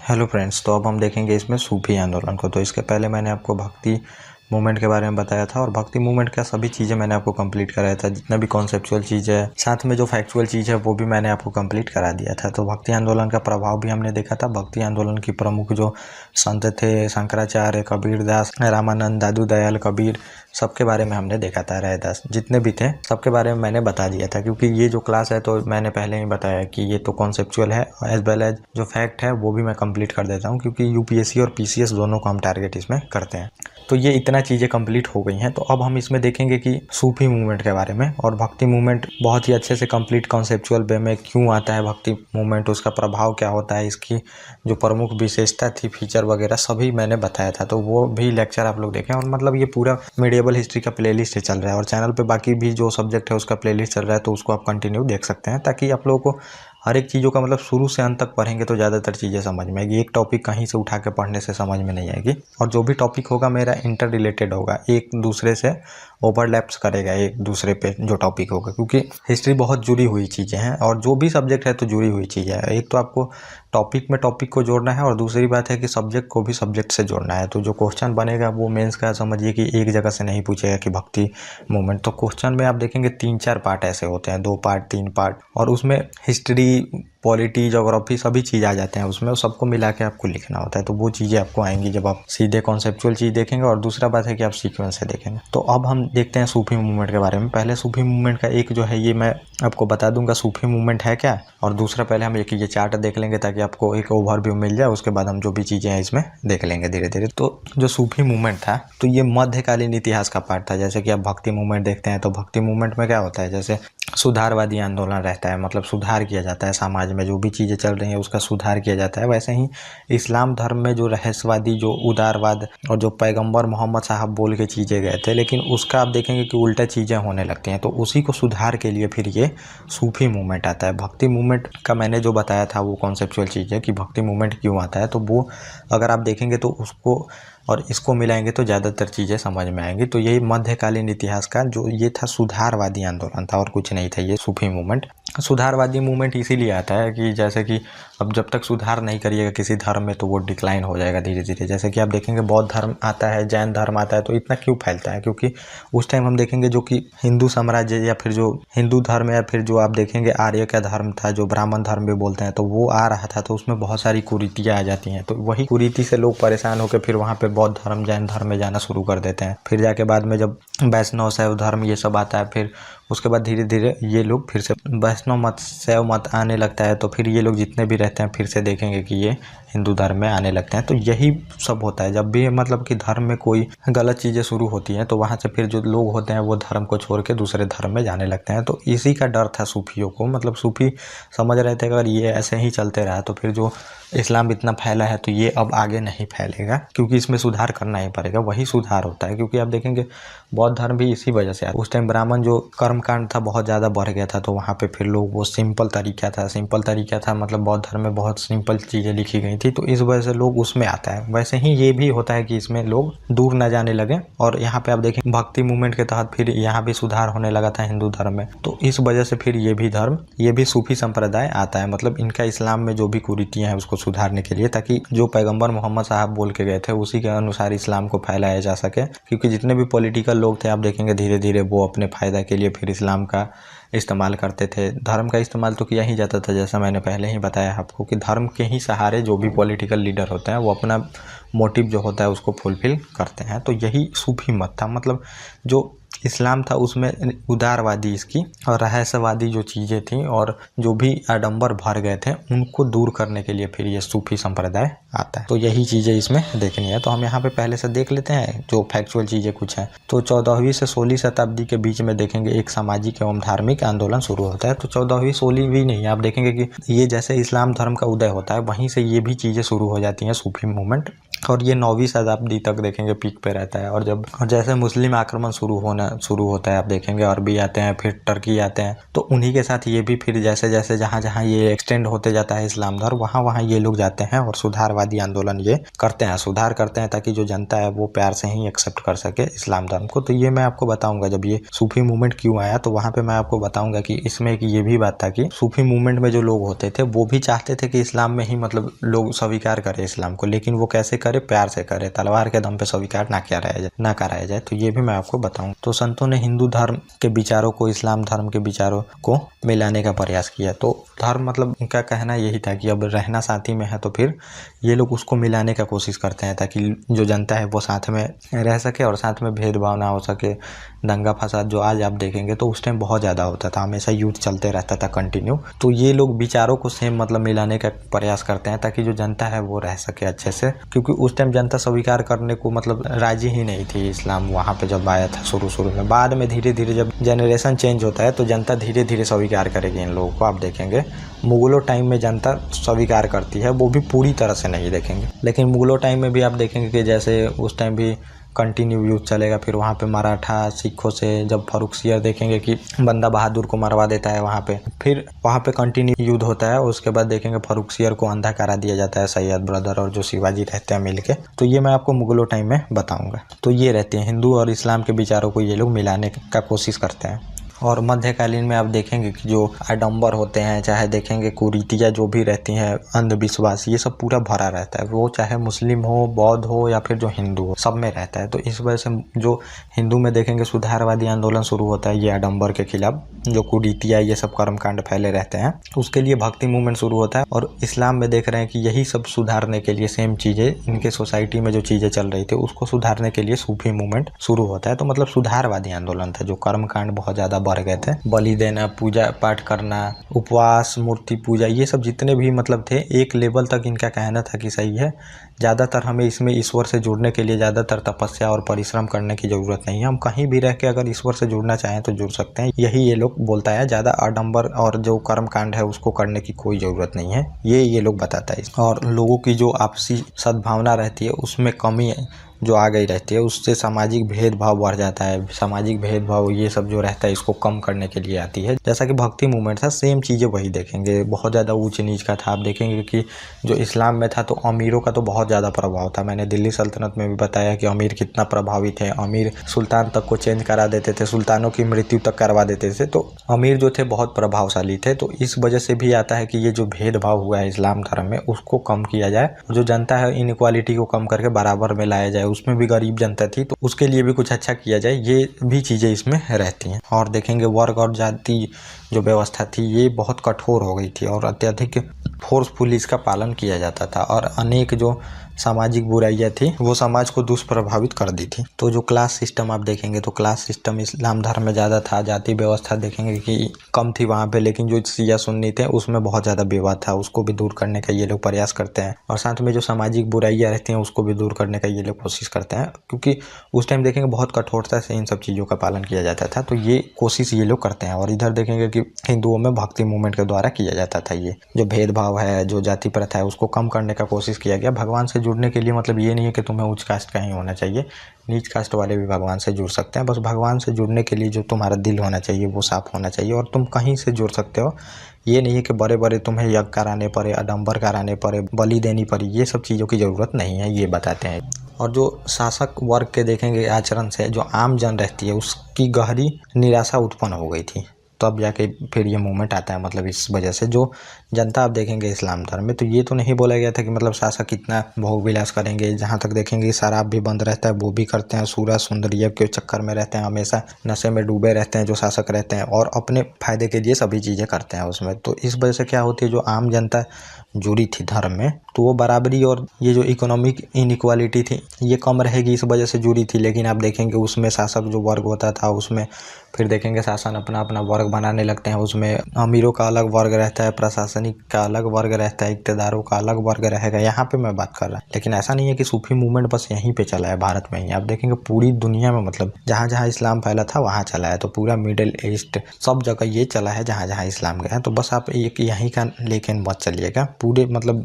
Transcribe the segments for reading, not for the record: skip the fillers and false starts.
Hello friends, तो अब हम देखेंगे इसमें सूफी आंदोलन को। तो इसके पहले मैंने आपको भक्ति मूवमेंट के बारे में बताया था और भक्ति मूवमेंट का सभी चीज़ें मैंने आपको कंप्लीट कराया था। जितना भी कॉन्सेप्चुअल चीज़ है, साथ में जो फैक्चुअल चीज़ है वो भी मैंने आपको कंप्लीट करा दिया था। तो भक्ति आंदोलन का प्रभाव भी हमने देखा था। भक्ति आंदोलन की प्रमुख जो संत थे, शंकराचार्य, कबीरदास, रामानंद, दादू दयाल, कबीर, सबके बारे में हमने देखा था। रैदास, जितने भी थे सबके बारे में मैंने बता दिया था, क्योंकि ये जो क्लास है तो मैंने पहले ही बताया कि ये तो कॉन्सेप्चुअल है, एज वेल एज जो फैक्ट है वो भी मैं कंप्लीट कर देता हूँ, क्योंकि यूपीएससी और पीसीएस दोनों को हम टारगेट इसमें करते हैं। तो ये इतना चीज़ें कंप्लीट हो गई हैं। तो अब हम इसमें देखेंगे कि सूफी मूवमेंट के बारे में, और भक्ति मूवमेंट बहुत ही अच्छे से कंप्लीट कॉन्सेप्चुअल वे में क्यों आता है भक्ति मूवमेंट, उसका प्रभाव क्या होता है, इसकी जो प्रमुख विशेषता थी, फीचर वगैरह सभी मैंने बताया था। तो वो भी लेक्चर आप लोग देखें। और मतलब ये पूरा मेडिएवल हिस्ट्री का प्लेलिस्ट चल रहा है और चैनल पे बाकी भी जो सब्जेक्ट है उसका प्लेलिस्ट चल रहा है, तो उसको आप कंटिन्यू देख सकते हैं, ताकि आप लोगों को हर एक चीज़ों का मतलब शुरू से अंत तक पढ़ेंगे तो ज़्यादातर चीज़ें समझ में आएगी। एक टॉपिक कहीं से उठा के पढ़ने से समझ में नहीं आएगी, और जो भी टॉपिक होगा मेरा इंटर रिलेटेड होगा, एक दूसरे से ओवरलैप्स करेगा एक दूसरे पे जो टॉपिक होगा, क्योंकि हिस्ट्री बहुत जुड़ी हुई चीज़ें हैं और जो भी सब्जेक्ट है तो जुड़ी हुई चीज़ है। एक तो आपको टॉपिक में टॉपिक को जोड़ना है और दूसरी बात है कि सब्जेक्ट को भी सब्जेक्ट से जोड़ना है। तो जो क्वेश्चन बनेगा वो मेंस का समझिए कि एक जगह से नहीं पूछेगा कि भक्ति मूवमेंट। तो क्वेश्चन में आप देखेंगे 3-4 पार्ट ऐसे होते हैं, 2 पार्ट 3 पार्ट, और उसमें हिस्ट्री, पॉलिटी, ज्योग्राफी सभी चीज़ आ जाते हैं उसमें, और सबको मिला के आपको लिखना होता है। तो वो चीज़ें आपको आएंगी जब आप सीधे कॉन्सेप्चुअल चीज़ देखेंगे, और दूसरा बात है कि आप सीक्वेंस से देखेंगे। तो अब हम देखते हैं सूफी मूवमेंट के बारे में। पहले सूफी मूवमेंट का एक जो है ये मैं आपको बता दूंगा सूफी मूवमेंट है क्या, और दूसरा पहले हम एक ये चार्ट देख लेंगे ताकि आपको एक ओवरव्यू मिल जाए। उसके बाद हम जो भी चीज़ें हैं इसमें देख लेंगे धीरे धीरे। तो जो सूफी मूवमेंट था तो ये मध्यकालीन इतिहास का पार्ट था। जैसे कि आप भक्ति मूवमेंट देखते हैं तो भक्ति मूवमेंट में क्या होता है, जैसे सुधारवादी आंदोलन रहता है, मतलब सुधार किया जाता है समाज में, जो भी चीज़ें चल रही हैं उसका सुधार किया जाता है। वैसे ही इस्लाम धर्म में जो रहस्यवादी, जो उदारवाद और जो पैगंबर मोहम्मद साहब बोल के चीज़ें गए थे, लेकिन उसका आप देखेंगे कि उल्टा चीज़ें होने लगती हैं। तो उसी को सुधार के लिए फिर ये सूफी मूवमेंट आता है। भक्ति मूवमेंट का मैंने जो बताया था वो कॉन्सेप्चुअल चीज़ है कि भक्ति मूवमेंट क्यों आता है, तो वो अगर आप देखेंगे तो उसको और इसको मिलाएंगे तो ज़्यादातर चीज़ें समझ में आएंगी। तो यही मध्यकालीन इतिहास का जो ये था सुधारवादी आंदोलन था और कुछ नहीं था ये सूफी मूवमेंट। सुधारवादी मूवमेंट इसीलिए आता है कि जैसे कि अब जब तक सुधार नहीं करिएगा किसी धर्म में तो वो डिक्लाइन हो जाएगा धीरे धीरे। जैसे कि आप देखेंगे बौद्ध धर्म आता है, जैन धर्म आता है, तो इतना क्यों फैलता है, क्योंकि उस टाइम हम देखेंगे जो कि हिंदू साम्राज्य या फिर जो हिंदू धर्म या फिर जो आप देखेंगे आर्य का धर्म था, जो ब्राह्मण धर्म भी बोलते हैं, तो वो आ रहा था। तो उसमें बहुत सारी कुरीतियाँ आ जाती हैं, तो वही कुरीति से लोग परेशान होकर फिर वहाँ पे बौद्ध धर्म, जैन धर्म में जाना शुरू कर देते हैं। फिर जाके बाद में जब वैष्णव शैव धर्म ये सब आता है, फिर उसके बाद धीरे धीरे ये लोग फिर से वैष्णव मत, शैव मत आने लगता है। तो फिर ये लोग जितने भी रहते हैं फिर से देखेंगे कि ये हिंदू धर्म में आने लगते हैं। तो यही सब होता है जब भी मतलब कि धर्म में कोई गलत चीज़ें शुरू होती हैं, तो वहाँ से फिर जो लोग होते हैं वो धर्म को छोड़ के दूसरे धर्म में जाने लगते हैं। तो इसी का डर था सूफियों को, मतलब सूफी समझ रहे थे अगर ये ऐसे ही चलते रहा तो फिर जो इस्लाम इतना फैला है तो ये अब आगे नहीं फैलेगा, क्योंकि इसमें सुधार करना ही पड़ेगा। वही सुधार होता है, क्योंकि आप देखेंगे बौद्ध धर्म भी इसी वजह से उस टाइम ब्राह्मण जो कर्मकांड था बहुत ज़्यादा बढ़ गया था, तो वहाँ पे फिर लोग वो सिंपल तरीका था, मतलब बौद्ध धर्म में बहुत सिंपल चीज़ें लिखी गई थी, तो इस वजह से लोग उसमें आता है। वैसे ही ये भी होता है कि इसमें लोग दूर न जाने लगे, और यहाँ पे आप देखें भक्ति मूवमेंट के तहत फिर यहाँ भी सुधार होने लगा था हिंदू धर्म में। तो इस वजह से फिर ये भी धर्म, ये भी सूफी संप्रदाय आता है, मतलब इनका इस्लाम में जो भी कुरीतियाँ हैं उसको सुधारने के लिए, ताकि जो पैगंबर मोहम्मद साहब बोल के गए थे उसी के अनुसार इस्लाम को फैलाया जा सके। क्योंकि जितने भी पॉलिटिकल लोग थे आप देखेंगे धीरे धीरे वो अपने फ़ायदा के लिए फिर इस्लाम का इस्तेमाल करते थे। धर्म का इस्तेमाल तो किया ही जाता था, जैसा मैंने पहले ही बताया आपको कि धर्म के ही सहारे जो भी पॉलिटिकल लीडर होते हैं वो अपना मोटिव जो होता है उसको फुलफिल करते हैं। तो यही सूफी मत था, मतलब जो इस्लाम था उसमें उदारवादी इसकी और रहस्यवादी जो चीज़ें थी और जो भी आडंबर भर गए थे उनको दूर करने के लिए फिर ये सूफी संप्रदाय आता है। तो यही चीज़ें इसमें देखनी है। तो हम यहाँ पे पहले से देख लेते हैं जो फैक्चुअल चीज़ें कुछ हैं। तो 14वीं से 16वीं शताब्दी के बीच में देखेंगे एक सामाजिक एवं धार्मिक आंदोलन शुरू होता है। तो 14वीं 16वीं नहीं, आप देखेंगे कि ये जैसे इस्लाम धर्म का उदय होता है वहीं से ये भी चीज़ें शुरू हो जाती हैं सूफी मूवमेंट, और ये 9वीं शताब्दी तक देखेंगे पीक पे रहता है। और जैसे मुस्लिम आक्रमण शुरू होने शुरू होता है, आप देखेंगे अरबी आते हैं, फिर टर्की आते हैं, तो उन्हीं के साथ ये भी फिर जैसे जैसे जहाँ जहाँ ये एक्सटेंड होते जाता है इस्लाम धर्म, वहाँ वहाँ ये लोग जाते हैं और सुधारवादी आंदोलन ये करते हैं, सुधार करते हैं, ताकि जो जनता है वो प्यार से ही एक्सेप्ट कर सके इस्लाम धर्म को। तो ये मैं आपको बताऊंगा जब ये सूफी मूवमेंट क्यों आया, तो वहाँ पे मैं आपको बताऊंगा कि इसमें एक ये भी बात था कि सूफी मूवमेंट में जो लोग होते थे वो भी चाहते थे कि इस्लाम में ही मतलब लोग स्वीकार करें इस्लाम को, लेकिन वो कैसे करे, प्यार से करे, तलवार के दम पे स्वीकार ना कराया जाए। तो ये भी मैं आपको बताऊंगा। तो संतों ने हिंदू धर्म के विचारों को इस्लाम धर्म के विचारों को मिलाने का प्रयास किया। तो धर्म मतलब उनका कहना यही था कि अब रहना साथी में है, तो फिर ये लोग उसको मिलाने का कोशिश करते हैं ताकि जो जनता है वो साथ में रह सके और साथ में भेदभाव ना हो सके। दंगा फसाद जो आज आप देखेंगे तो उस टाइम बहुत ज़्यादा होता था, हमेशा युद्ध चलते रहता था कंटिन्यू। तो ये लोग विचारों को सेम मतलब मिलाने का प्रयास करते हैं ताकि जो जनता है वो रह सके अच्छे से, क्योंकि उस टाइम जनता स्वीकार करने को मतलब राजी ही नहीं थी इस्लाम वहाँ पे जब आया था शुरू में। बाद में धीरे धीरे जब जनरेशन चेंज होता है तो जनता धीरे धीरे स्वीकार करेगी इन लोगों को। आप देखेंगे मुगलों टाइम में जनता स्वीकार करती है, वो भी पूरी तरह से नहीं देखेंगे, लेकिन मुगलों टाइम में भी आप देखेंगे कि जैसे उस टाइम भी कंटिन्यू युद्ध चलेगा। फिर वहाँ पे मराठा सिखों से जब फर्रुखसियर देखेंगे कि बंदा बहादुर को मरवा देता है वहाँ पे, फिर वहाँ पे कंटिन्यू युद्ध होता है। उसके बाद देखेंगे फर्रुखसियर को अंधा करा दिया जाता है सैयद ब्रदर और जो शिवाजी रहते हैं मिलके। तो ये मैं आपको मुगलों टाइम में बताऊंगा। तो ये रहते हैं हिंदू और इस्लाम के विचारों को ये लोग मिलाने का कोशिश करते हैं। और मध्यकालीन में आप देखेंगे कि जो आडंबर होते हैं, चाहे देखेंगे कुरीतियाँ जो भी रहती हैं, अंधविश्वास, ये सब पूरा भरा रहता है। वो चाहे मुस्लिम हो, बौद्ध हो या फिर जो हिंदू हो, सब में रहता है। तो इस वजह से जो हिंदू में देखेंगे सुधारवादी आंदोलन शुरू होता है ये आडंबर के खिलाफ, जो कुरीतियाँ ये सब कर्मकांड फैले रहते हैं, उसके लिए भक्ति मूवमेंट शुरू होता है। और इस्लाम में देख रहे हैं कि यही सब सुधारने के लिए सेम चीज़ें इनके सोसाइटी में जो चीज़ें चल रही थी उसको सुधारने के लिए सूफी मूवमेंट शुरू होता है। तो मतलब सुधारवादी आंदोलन था। जो कर्मकांड बहुत ज़्यादा बढ़ गए थे, बलि देना, पूजा पाठ करना, उपवास, मूर्ति पूजा, ये सब जितने भी मतलब थे, एक लेवल तक इनका कहना था कि सही है, ज़्यादातर हमें इसमें ईश्वर से जुड़ने के लिए ज़्यादातर तपस्या और परिश्रम करने की ज़रूरत नहीं है। हम कहीं भी रह के अगर ईश्वर से जुड़ना चाहें तो जुड़ सकते हैं, यही ये लोग बोलता है। ज़्यादा आडंबर और जो कर्मकांड है उसको करने की कोई ज़रूरत नहीं है, ये लोग बताता है। और लोगों की जो आपसी सद्भावना रहती है उसमें कमी जो आ गई रहती है, उससे सामाजिक भेदभाव बढ़ जाता है। सामाजिक भेदभाव ये सब जो रहता है इसको कम करने के लिए आती है। जैसा कि भक्ति मूवमेंट था, सेम चीज़ें वही देखेंगे। बहुत ज़्यादा ऊंच नीच का था। आप देखेंगे कि जो इस्लाम में था तो अमीरों का तो बहुत ज़्यादा प्रभाव था। मैंने दिल्ली सल्तनत में भी बताया कि अमीर कितना प्रभावी थे। अमीर सुल्तान तक को चेंज करा देते थे, सुल्तानों की मृत्यु तक करवा देते थे। तो अमीर जो थे बहुत प्रभावशाली थे। तो इस वजह से भी आता है कि ये जो भेदभाव हुआ है इस्लाम धर्म में उसको कम किया जाए। जो जनता है इनइक्वालिटी को कम करके बराबर में लाया जाए। उसमें भी गरीब जनता थी तो उसके लिए भी कुछ अच्छा किया जाए, ये भी चीज़ें इसमें रहती हैं। और देखेंगे वर्ग और जाति जो व्यवस्था थी ये बहुत कठोर हो गई थी और अत्यधिक फोर्सफुली इसका पालन किया जाता था। और अनेक जो सामाजिक बुराइयाँ थी वो समाज को दुष्प्रभावित कर दी थी। तो जो क्लास सिस्टम आप देखेंगे तो क्लास सिस्टम इस्लाम धर्म में ज़्यादा था। जाति व्यवस्था देखेंगे कि कम थी वहाँ पे, लेकिन जो शिया सुन्नी थे उसमें बहुत ज़्यादा विवाद था। उसको भी दूर करने का ये लोग प्रयास करते हैं। और साथ में जो सामाजिक बुराइयाँ रहती हैं उसको भी दूर करने का ये लोग कोशिश करते हैं, क्योंकि उस टाइम देखेंगे बहुत कठोरता से इन सब चीज़ों का पालन किया जाता था। तो ये कोशिश ये लोग करते हैं। और इधर देखेंगे कि हिंदुओं में भक्ति मूवमेंट के द्वारा किया जाता था। ये जो भेदभाव है, जो जाति प्रथा है, उसको कम करने का कोशिश किया गया। भगवान से जुड़ने के लिए मतलब ये नहीं है कि तुम्हें उच्च कास्ट का ही होना चाहिए, नीच कास्ट वाले भी भगवान से जुड़ सकते हैं। बस भगवान से जुड़ने के लिए जो तुम्हारा दिल होना चाहिए वो साफ होना चाहिए और तुम कहीं से जुड़ सकते हो। ये नहीं है कि बड़े बड़े तुम्हें यज्ञ कराने पड़े, आडंबर कराने पड़े, बलि देनी पड़ी, ये सब चीज़ों की ज़रूरत नहीं है, ये बताते हैं। और जो शासक वर्ग के देखेंगे आचरण से जो आम जन रहती है उसकी गहरी निराशा उत्पन्न हो गई थी, तब जाके फिर ये मूवमेंट आता है। मतलब इस वजह से जो जनता आप देखेंगे इस्लाम धर्म में, तो ये तो नहीं बोला गया था कि मतलब शासक कितना भोग विलास करेंगे। जहाँ तक देखेंगे शराब भी बंद रहता है, वो भी करते हैं। सूरज सुंदरिया के चक्कर में रहते हैं, हमेशा नशे में डूबे रहते हैं जो शासक रहते हैं और अपने फायदे के लिए सभी चीज़ें करते हैं उसमें। तो इस वजह से क्या होती है, जो आम जनता जुड़ी थी धर्म में तो वो बराबरी और ये जो इकोनॉमिक इनइक्वालिटी थी ये कम रहेगी, इस वजह से जुड़ी थी। लेकिन आप देखेंगे उसमें शासक जो वर्ग होता था उसमें फिर देखेंगे शासन अपना अपना वर्ग बनाने लगते हैं। उसमें अमीरों का अलग वर्ग रहता है, प्रशासनिक का अलग वर्ग रहता है, इक़्तिदारों का अलग वर्ग रहेगा। यहाँ पे मैं बात कर रहा हूँ। लेकिन ऐसा नहीं है कि सूफी मूवमेंट बस यहीं पे चला है भारत में ही। आप देखेंगे पूरी दुनिया में मतलब जहाँ जहाँ इस्लाम फैला था वहाँ चला है। तो पूरा मिडिल ईस्ट सब जगह ये चला है जहाँ जहाँ इस्लाम गया है। तो बस आप एक यहीं का लेकिन मत चलिएगा, पूरे मतलब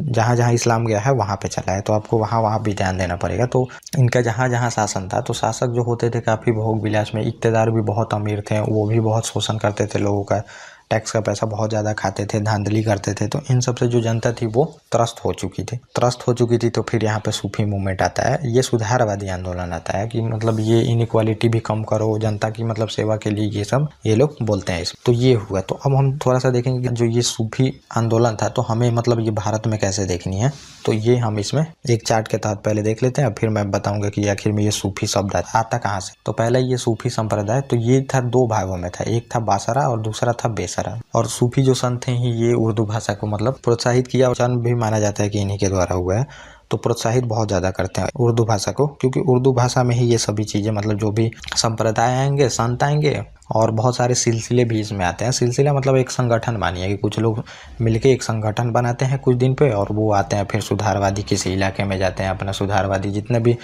जहाँ जहाँ इस्लाम गया है वहाँ पे चला है, तो आपको वहाँ वहाँ भी ध्यान देना पड़ेगा। तो इनका जहाँ जहाँ शासन था तो शासक जो होते थे काफ़ी भोग विलास में, इक़्तिदार भी बहुत अमीर थे, वो भी बहुत शोषण करते थे लोगों का, टैक्स का पैसा बहुत ज़्यादा खाते थे, धांधली करते थे। तो इन सब से जो जनता थी वो त्रस्त हो चुकी थी। तो फिर यहाँ पे सूफी मूवमेंट आता है, ये सुधारवादी आंदोलन आता है कि मतलब ये इनइक्वालिटी भी कम करो, जनता की मतलब सेवा के लिए ये सब ये लोग बोलते हैं। तो ये हुआ। तो अब हम थोड़ा सा देखेंगे कि जो ये सूफी आंदोलन था तो हमें मतलब ये भारत में कैसे देखनी है। तो ये हम इसमें एक चार्ट के तहत पहले देख लेते हैं, फिर मैं बताऊंगा कि आखिर में ये सूफी शब्द आता कहाँ से। तो पहला ये सूफी संप्रदाय, तो ये था दो भागों में था, एक था बासरा और दूसरा था बेसरा। और सूफी जो संत हैं ये उर्दू भाषा को मतलब प्रोत्साहित किया, जन्म भी माना जाता है कि इन्हीं के द्वारा हुआ है। तो प्रोत्साहित बहुत ज़्यादा करते हैं उर्दू भाषा को, क्योंकि उर्दू भाषा में ही ये सभी चीज़ें मतलब जो भी संप्रदाय आएंगे, संत आएंगे और बहुत सारे सिलसिले भी इसमें आते हैं। सिलसिला मतलब एक संगठन मानिए कि कुछ लोग मिलके एक संगठन बनाते हैं कुछ दिन पे, और वो आते हैं फिर सुधारवादी किसी इलाके में जाते हैं, अपना सुधारवादी जितने भी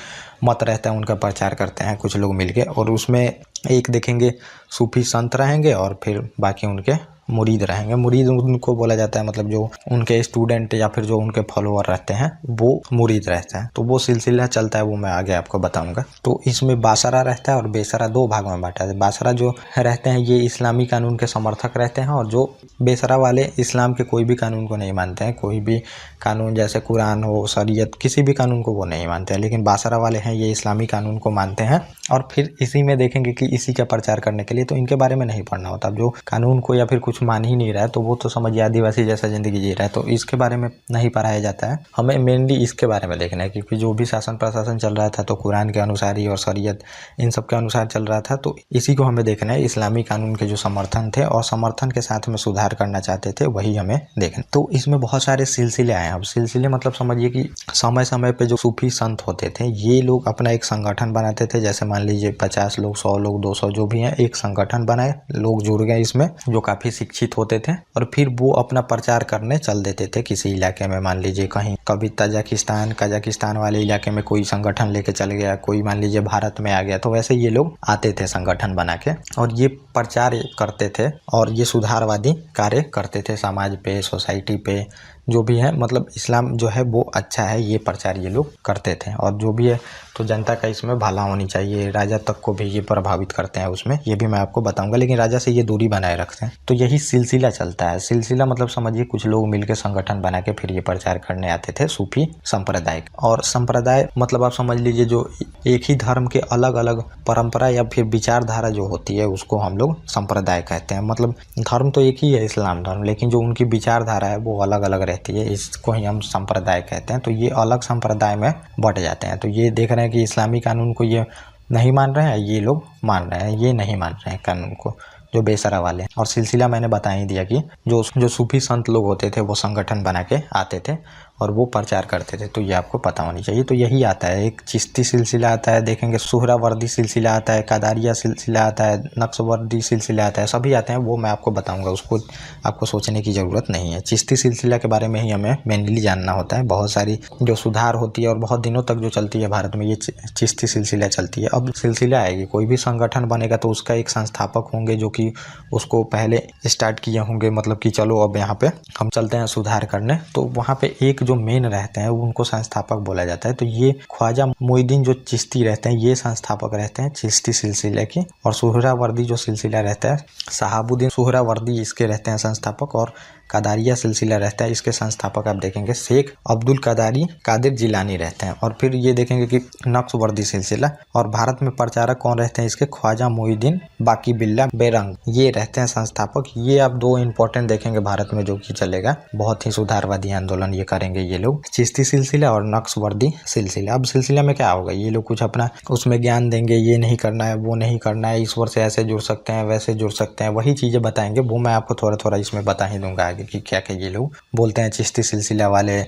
मत रहता है उनका प्रचार करते हैं कुछ लोग मिलके। और उसमें एक देखेंगे सूफी संत रहेंगे और फिर बाकी उनके मुरीद रहेंगे। मुरीद उनको बोला जाता है मतलब जो उनके स्टूडेंट या फिर जो उनके फॉलोअर रहते हैं वो मुरीद रहता है। तो वो सिलसिला चलता है, वो मैं आगे आपको बताऊंगा। तो इसमें बासरा रहता है और बेसरा, दो भागों में बांटा है। बासरा जो रहते हैं ये इस्लामी कानून के समर्थक रहते हैं, और जो बेसरा वाले इस्लाम के कोई भी कानून को नहीं मानते हैं, कोई भी कानून जैसे कुरान हो, शरीयत, किसी भी कानून को वो नहीं मानते हैं। लेकिन बासरा वाले हैं ये इस्लामी कानून को मानते हैं। और फिर इसी में देखेंगे कि इसी का प्रचार करने के लिए तो इनके बारे में नहीं पढ़ना होता। जो कानून को या फिर कुछ मान ही नहीं रहा है तो वो तो समझिए आदिवासी जैसा जिंदगी जी रहा है, तो इसके बारे में नहीं पढ़ाया जाता है। हमें मेनली इसके बारे में देखना है, क्योंकि जो भी शासन प्रशासन चल रहा था तो कुरान के अनुसार ही और शरीयत इन सब के अनुसार चल रहा था। तो इसी को हमें देखना है, इस्लामी कानून के जो समर्थन थे और समर्थन के साथ में सुधार करना चाहते थे वही हमें देखना। तो इसमें बहुत सारे सिलसिले आए। अब सिलसिले मतलब समझिए कि समय समय पे जो सूफी संत होते थे ये लोग अपना एक संगठन बनाते थे। जैसे मान लीजिए 50 लोग, 100 लोग, 200 जो भी हैं, एक संगठन बनाए, लोग जुड़ गए इसमें जो काफी शिक्षित होते थे, और फिर वो अपना प्रचार करने चल देते थे किसी इलाके में। मान लीजिए कहीं कभी तजाकिस्तान, कजाकिस्तान वाले इलाके में कोई संगठन लेके चल गया, कोई मान लीजिए भारत में आ गया, तो वैसे ये लोग आते थे संगठन बना के और ये प्रचार करते थे और ये सुधारवादी कार्य करते थे समाज पे, सोसाइटी पे, जो भी है मतलब इस्लाम जो है वो अच्छा है, ये प्रचार ये लोग करते थे। और जो भी है तो जनता का इसमें भला होनी चाहिए, राजा तक को भी ये प्रभावित करते हैं उसमें, ये भी मैं आपको बताऊंगा। लेकिन राजा से ये दूरी बनाए रखते हैं। तो यही सिलसिला चलता है। सिलसिला मतलब समझिए कुछ लोग मिलकर संगठन बना के फिर ये प्रचार करने आते थे सूफी संप्रदाय। और संप्रदाय मतलब आप समझ लीजिए जो एक ही धर्म के अलग अलग परंपरा या फिर विचारधारा जो होती है उसको हम लोग संप्रदाय कहते हैं। मतलब धर्म तो एक ही है इस्लाम धर्म, लेकिन जो उनकी विचारधारा है वो अलग अलग रहती है, इसको ही हम संप्रदाय कहते हैं। तो ये अलग संप्रदाय में बट जाते हैं। तो ये देख रहे हैं कि इस्लामी कानून को ये नहीं मान रहे हैं, ये लोग मान रहे हैं, ये नहीं मान रहे हैं कानून को, जो बेसरा वाले। और सिलसिला मैंने बता ही दिया कि जो सूफी संत लोग होते थे वो संगठन बना के आते थे और वो प्रचार करते थे। तो ये आपको पता होनी चाहिए। तो यही आता है, एक चिश्ती सिलसिला आता है, देखेंगे सुहरावर्दी सिलसिला आता है, कादारिया सिलसिला आता है, नक्शबंदी सिलसिला आता है, सभी आते हैं, वो मैं आपको बताऊंगा, उसको आपको सोचने की ज़रूरत नहीं है। चिश्ती सिलसिला के बारे में ही हमें मेनली जानना होता है। बहुत सारी जो सुधार होती है और बहुत दिनों तक जो चलती है भारत में, ये चिश्ती सिलसिला चलती है। अब सिलसिला आएगी, कोई भी संगठन बनेगा तो उसका एक संस्थापक होंगे जो कि उसको पहले स्टार्ट किए होंगे, मतलब कि चलो अब यहाँ पे हम चलते हैं सुधार करने। तो वहाँ पे एक जो मेन रहते हैं उनको संस्थापक बोला जाता है। तो ये ख्वाजा मोइनुद्दीन जो चिश्ती रहते हैं ये संस्थापक रहते हैं चिश्ती सिलसिले के। और सुहरावर्दी जो सिलसिला रहता है, शहाबुद्दीन सुहरावर्दी इसके रहते हैं संस्थापक। और कादारिया सिलसिला रहता है, इसके संस्थापक आप देखेंगे शेख अब्दुल कादिर जिलानी रहते हैं। और फिर ये देखेंगे कि नक्शबंदी सिलसिला, और भारत में प्रचारक कौन रहते हैं इसके, ख्वाजा मोइनुद्दीन बाकी बिल्ला बेरंग, ये रहते हैं संस्थापक। ये आप दो इंपॉर्टेंट देखेंगे भारत में जो कि चलेगा, बहुत ही सुधारवादी आंदोलन ये करेंगे ये लोग, चिश्ती सिलसिला और नक्शबंदी सिलसिला। अब सिलसिला में क्या होगा, ये लोग कुछ अपना उसमें ज्ञान देंगे, ये नहीं करना है, वो नहीं करना है, ईश्वर से ऐसे जुड़ सकते हैं, वैसे जुड़ सकते हैं, वही चीजें बताएंगे। वो मैं आपको थोड़ा थोड़ा इसमें बता ही दूंगा आगे कि क्या क्या ये लोग बोलते हैं चिश्ती सिलसिला वाले,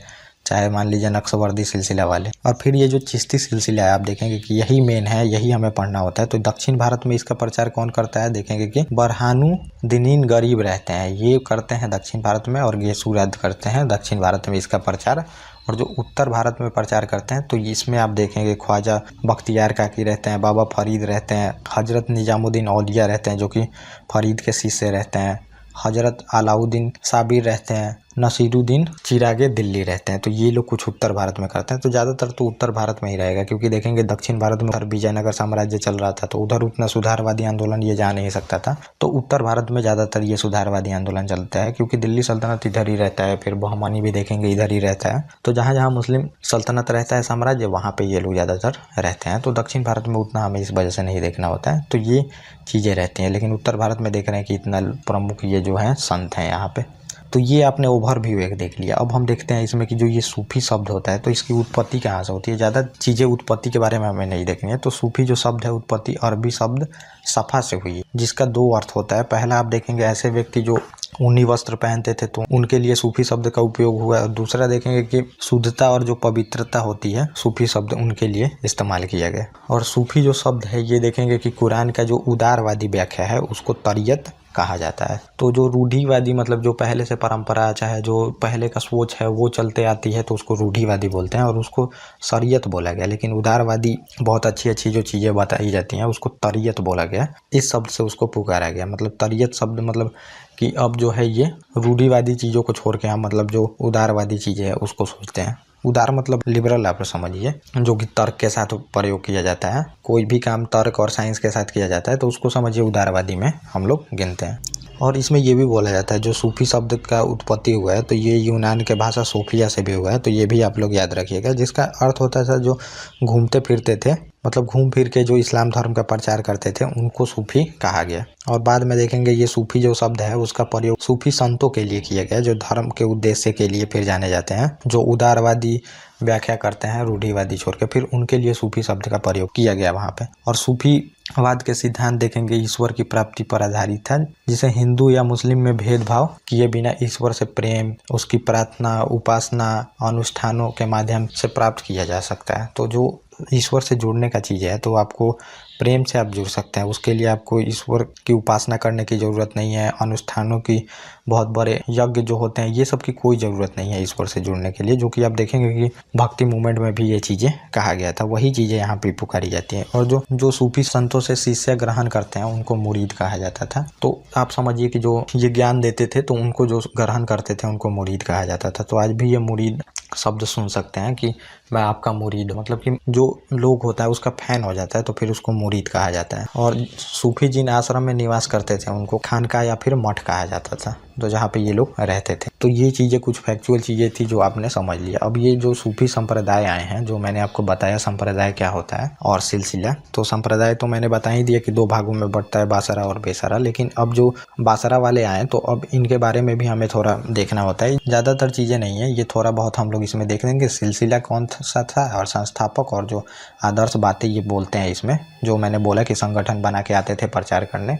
चाहे मान लीजिए नक्शबंदी सिलसिला वाले। और फिर ये जो चिश्ती सिलसिला है आप देखेंगे कि यही मेन है, यही हमें पढ़ना होता है। तो दक्षिण भारत में इसका प्रचार कौन करता है, देखेंगे कि बरहानुद्दीन गरीब रहते हैं, ये करते हैं दक्षिण भारत में, और ये सूरत करते हैं दक्षिण भारत में इसका प्रचार। और जो उत्तर भारत में प्रचार करते हैं तो इसमें आप देखेंगे ख्वाजा बख्तियार काकी रहते हैं, बाबा फरीद रहते हैं, हजरत निजामुद्दीन औलिया रहते हैं जो कि फरीद के शिष्य रहते हैं, हजरत अलाउद्दीन साबिर रहते हैं, नसीरुद्दीन चिरागे दिल्ली रहते हैं। तो ये लोग कुछ उत्तर भारत में करते हैं। तो ज़्यादातर तो उत्तर भारत में ही रहेगा, क्योंकि देखेंगे दक्षिण भारत में विजयनगर साम्राज्य चल रहा था, तो उधर उतना सुधारवादी आंदोलन ये जा नहीं सकता था। तो उत्तर भारत में ज़्यादातर ये सुधारवादी आंदोलन चलता है, क्योंकि दिल्ली सल्तनत इधर ही रहता है, फिर बहमानी भी देखेंगे इधर ही रहता है। तो जहाँ जहाँ मुस्लिम सल्तनत रहता है साम्राज्य, वहाँ पे ये लोग ज़्यादातर रहते हैं। तो दक्षिण भारत में उतना हमें इस वजह से नहीं देखना होता है। तो ये चीज़ें रहती हैं, लेकिन उत्तर भारत में देख रहे हैं कि इतना प्रमुख ये जो है संत हैं यहाँ पे। तो ये आपने ओवरव्यू एक देख लिया। अब हम देखते हैं इसमें कि जो ये सूफी शब्द होता है, तो इसकी उत्पत्ति कहाँ से होती है। ज़्यादा चीज़ें उत्पत्ति के बारे में हमें नहीं देखनी है। तो सूफी जो शब्द है, उत्पत्ति अरबी शब्द सफ़ा से हुई है, जिसका दो अर्थ होता है। पहला आप देखेंगे ऐसे व्यक्ति जो ऊनी वस्त्र पहनते थे, तो उनके लिए सूफी शब्द का उपयोग हुआ। और दूसरा देखेंगे कि शुद्धता और जो पवित्रता होती है, सूफी शब्द उनके लिए इस्तेमाल किया गया। और सूफी जो शब्द है, ये देखेंगे कि कुरान का जो उदारवादी व्याख्या है उसको तरीयत कहा जाता है। तो जो रूढ़िवादी मतलब जो पहले से परंपरा चाहे जो पहले का सोच है वो चलते आती है, तो उसको रूढ़िवादी बोलते हैं और उसको शरीयत बोला गया। लेकिन उदारवादी बहुत अच्छी अच्छी जो चीज़ें बताई जाती हैं उसको तरीयत बोला गया। इस शब्द से उसको पुकारा गया। मतलब तरीयत शब्द मतलब कि अब जो है ये रूढ़िवादी चीज़ों को छोड़ के हम मतलब जो उदारवादी चीज़ें हैं उसको सोचते हैं। उदार मतलब लिबरल आप समझिए, जो कि तर्क के साथ प्रयोग किया जाता है। कोई भी काम तर्क और साइंस के साथ किया जाता है तो उसको समझिए उदारवादी में हम लोग गिनते हैं। और इसमें ये भी बोला जाता है जो सूफी शब्द का उत्पत्ति हुआ है, तो ये यूनान के भाषा सोफिया से भी हुआ है। तो ये भी आप लोग याद रखिएगा, जिसका अर्थ होता था जो घूमते फिरते थे, मतलब घूम फिर के जो इस्लाम धर्म का प्रचार करते थे उनको सूफी कहा गया। और बाद में देखेंगे ये सूफी जो शब्द है उसका प्रयोग सूफी संतों के लिए किया गया, जो धर्म के उद्देश्य के लिए फिर जाने जाते हैं, जो उदारवादी व्याख्या करते हैं रूढ़िवादी छोड़ के, फिर उनके लिए सूफी शब्द का प्रयोग किया गया वहाँ पे। और सूफीवाद के सिद्धांत देखेंगे ईश्वर की प्राप्ति पर आधारित था, जिसे हिंदू या मुस्लिम में भेदभाव किए बिना ईश्वर से प्रेम, उसकी प्रार्थना, उपासना, अनुष्ठानों के माध्यम से प्राप्त किया जा सकता है। तो जो ईश्वर से जुड़ने का चीज़ है, तो आपको प्रेम से आप जुड़ सकते हैं। उसके लिए आपको ईश्वर की उपासना करने की ज़रूरत नहीं है। अनुष्ठानों की बहुत बड़े यज्ञ जो होते हैं ये सब की कोई ज़रूरत नहीं है ईश्वर से जुड़ने के लिए, जो कि आप देखेंगे कि भक्ति मूवमेंट में भी ये चीज़ें कहा गया था। वही चीज़ें यहाँ पे पुकारी जाती हैं। और जो सूफी संतों से शिष्य ग्रहण करते हैं उनको मुरीद कहा जाता था। तो आप समझिए कि जो ये ज्ञान देते थे तो उनको जो ग्रहण करते थे उनको मुरीद कहा जाता था। तो आज भी ये मुरीद शब्द सुन सकते हैं कि मैं आपका मुरीद, मतलब कि जो लोग होता है उसका फैन हो जाता है तो फिर उसको मुरीद कहा जाता है। और सूफी जिन आश्रम में निवास करते थे उनको खानका या फिर मठ कहा जाता था, तो जहाँ पे ये लोग रहते थे। तो ये चीज़ें कुछ फैक्चुअल चीज़ें थी जो आपने समझ लिया। अब ये जो सूफी संप्रदाय आए हैं, जो मैंने आपको बताया संप्रदाय क्या होता है और सिलसिला, तो संप्रदाय तो मैंने बता ही दिया कि दो भागों में बढ़ता है, बासरा और बेसरा। लेकिन अब जो बासरा वाले आए तो अब इनके बारे में भी हमें थोड़ा देखना होता है। ज़्यादातर चीज़ें नहीं है, ये थोड़ा बहुत हम लोग इसमें देख लेंगे। सिलसिला कौन सा था और संस्थापक और जो आदर्श बातें ये बोलते हैं इसमें, जो मैंने बोला कि संगठन बना के आते थे प्रचार करने,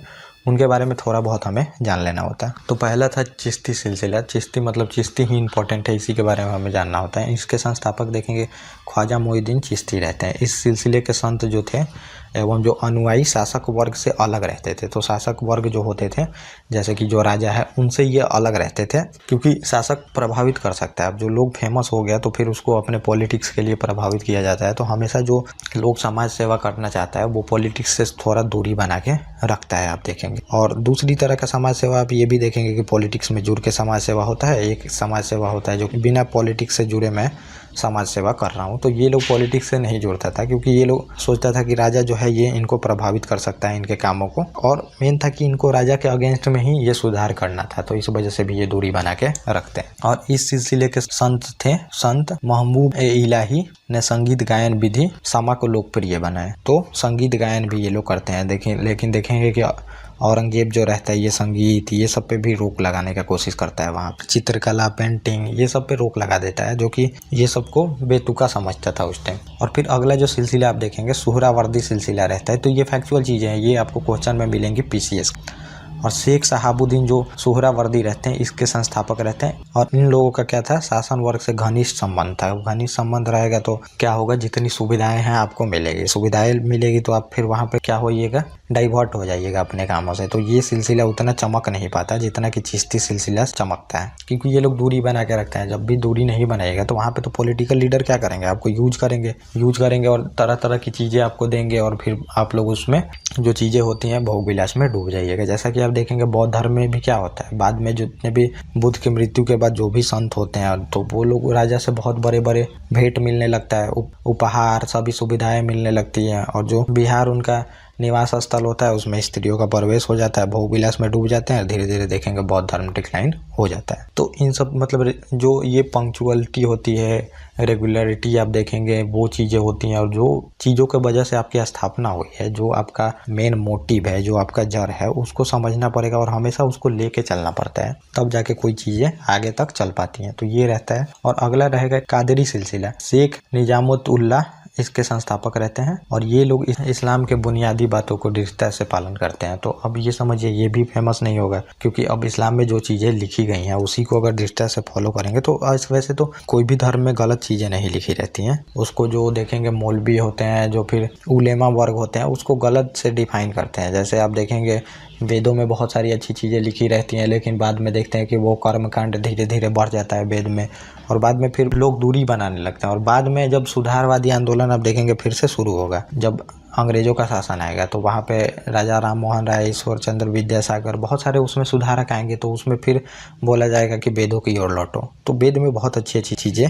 उनके बारे में थोड़ा बहुत हमें जान लेना होता है। तो पहला था चिश्ती सिलसिला। चिश्ती मतलब चिश्ती ही इंपॉर्टेंट है, इसी के बारे में हमें जानना होता है। इसके संस्थापक देखेंगे ख्वाजा मोइनुद्दीन चिश्ती रहते हैं। इस सिलसिले के संत जो थे एवं जो अनुयायी शासक वर्ग से अलग रहते थे। तो शासक वर्ग जो होते थे, जैसे कि जो राजा है, उनसे ये अलग रहते थे, क्योंकि शासक प्रभावित कर सकता है। अब जो लोग फेमस हो गया तो फिर उसको अपने पॉलिटिक्स के लिए प्रभावित किया जाता है। तो हमेशा जो लोग समाज सेवा करना चाहता है वो पॉलिटिक्स से थोड़ा दूरी बना के रखता है, आप देखेंगे। और दूसरी तरह का समाज सेवा आप ये भी देखेंगे कि पॉलिटिक्स में जुड़ के समाज सेवा होता है, एक समाज सेवा होता है जो बिना पॉलिटिक्स से जुड़े मैं समाज सेवा कर रहा हूँ। तो ये लोग पॉलिटिक्स से नहीं जुड़ता था, क्योंकि ये लोग सोचता था कि राजा जो है ये इनको प्रभावित कर सकता है, इनके कामों को, और मेन था कि इनको राजा के अगेंस्ट में ही ये सुधार करना था। तो इस वजह से भी ये दूरी बना के रखते हैं। और इस सिलसिले के संत थे संत महबूब ए इलाही ने संगीत गायन विधि समा को लोकप्रिय बनाए। तो संगीत गायन भी ये लोग करते हैं। लेकिन देखेंगे कि औरंगजेब जो रहता है ये संगीत ये सब पे भी रोक लगाने का कोशिश करता है। वहाँ चित्रकला, पेंटिंग ये सब पे रोक लगा देता है, जो कि ये सबको बेतुका समझता था उस टाइम। और फिर अगला जो सिलसिला आप देखेंगे सुहरावर्दी सिलसिला रहता है। तो ये फैक्चुअल चीज़ें हैं, ये आपको क्वेश्चन में मिलेंगी पीसीएस। और शेख शहाबुद्दीन जो सुहरावर्दी रहते हैं इसके संस्थापक रहते हैं। और इन लोगों का क्या था, शासन वर्ग से घनिष्ठ संबंध था। घनिष्ठ संबंध रहेगा तो क्या होगा, जितनी सुविधाएं हैं आपको मिलेगी, सुविधाएं मिलेगी तो आप फिर वहाँ पे क्या होइएगा, डाइवर्ट हो जाइएगा अपने कामों से। तो ये सिलसिला उतना चमक नहीं पाता जितना कि चिश्ती सिलसिला चमकता है, क्योंकि ये लोग दूरी बना के रखते हैं। जब भी दूरी नहीं बनाएगा तो वहाँ पे तो पॉलिटिकल लीडर क्या करेंगे, आपको यूज करेंगे और तरह तरह की चीज़ें आपको देंगे, और फिर आप लोग उसमें जो चीज़ें होती हैं भोग विलास में डूब जाइएगा। जैसा कि आप देखेंगे बौद्ध धर्म में भी क्या होता है, बाद में जितने भी बुद्ध की मृत्यु के बाद जो भी संत होते हैं तो वो लोग राजा से बहुत बड़े बड़े भेंट मिलने लगता है, उपहार सभी सुविधाएं मिलने लगती हैं। और जो बिहार उनका निवास स्थल होता है उसमें स्त्रियों का प्रवेश हो जाता है, भोग विलास में डूब जाते हैं, धीरे धीरे देखेंगे बौद्ध धर्म डिक्लाइन हो जाता है। तो इन सब मतलब जो ये पंक्चुअलिटी होती है, रेगुलरिटी आप देखेंगे वो चीज़ें होती हैं, और जो चीज़ों के वजह से आपकी स्थापना हुई है, जो आपका मेन मोटिव है, जो आपका जड़ है, उसको समझना पड़ेगा और हमेशा उसको लेके चलना पड़ता है, तब जाके कोई चीज़ें आगे तक चल पाती हैं। तो ये रहता है। और अगला रहेगा कादरी सिलसिला। शेख निजामुद्दौला इसके संस्थापक रहते हैं, और ये लोग इस्लाम के बुनियादी बातों को दृढ़ता से पालन करते हैं। तो अब ये समझिए ये भी फेमस नहीं होगा, क्योंकि अब इस्लाम में जो चीज़ें लिखी गई हैं उसी को अगर दृढ़ता से फॉलो करेंगे तो वैसे तो कोई भी धर्म में गलत चीज़ें नहीं लिखी रहती हैं। उसको जो देखेंगे मौलवी होते हैं, जो फिर उलेमा वर्ग होते हैं, उसको गलत से डिफाइन करते हैं। जैसे आप देखेंगे वेदों में बहुत सारी अच्छी चीज़ें लिखी रहती हैं, लेकिन बाद में देखते हैं कि वो कर्मकांड धीरे धीरे बढ़ जाता है वेद में, और बाद में फिर लोग दूरी बनाने लगते हैं। और बाद में जब सुधारवादी आंदोलन आप देखेंगे फिर से शुरू होगा, जब अंग्रेजों का शासन आएगा, तो वहाँ पे राजा राम मोहन राय, ईश्वर चंद्र विद्यासागर, बहुत सारे उसमें सुधारक आएंगे, तो उसमें फिर बोला जाएगा कि वेदों की ओर लौटो। तो वेद में बहुत अच्छी अच्छी चीज़ें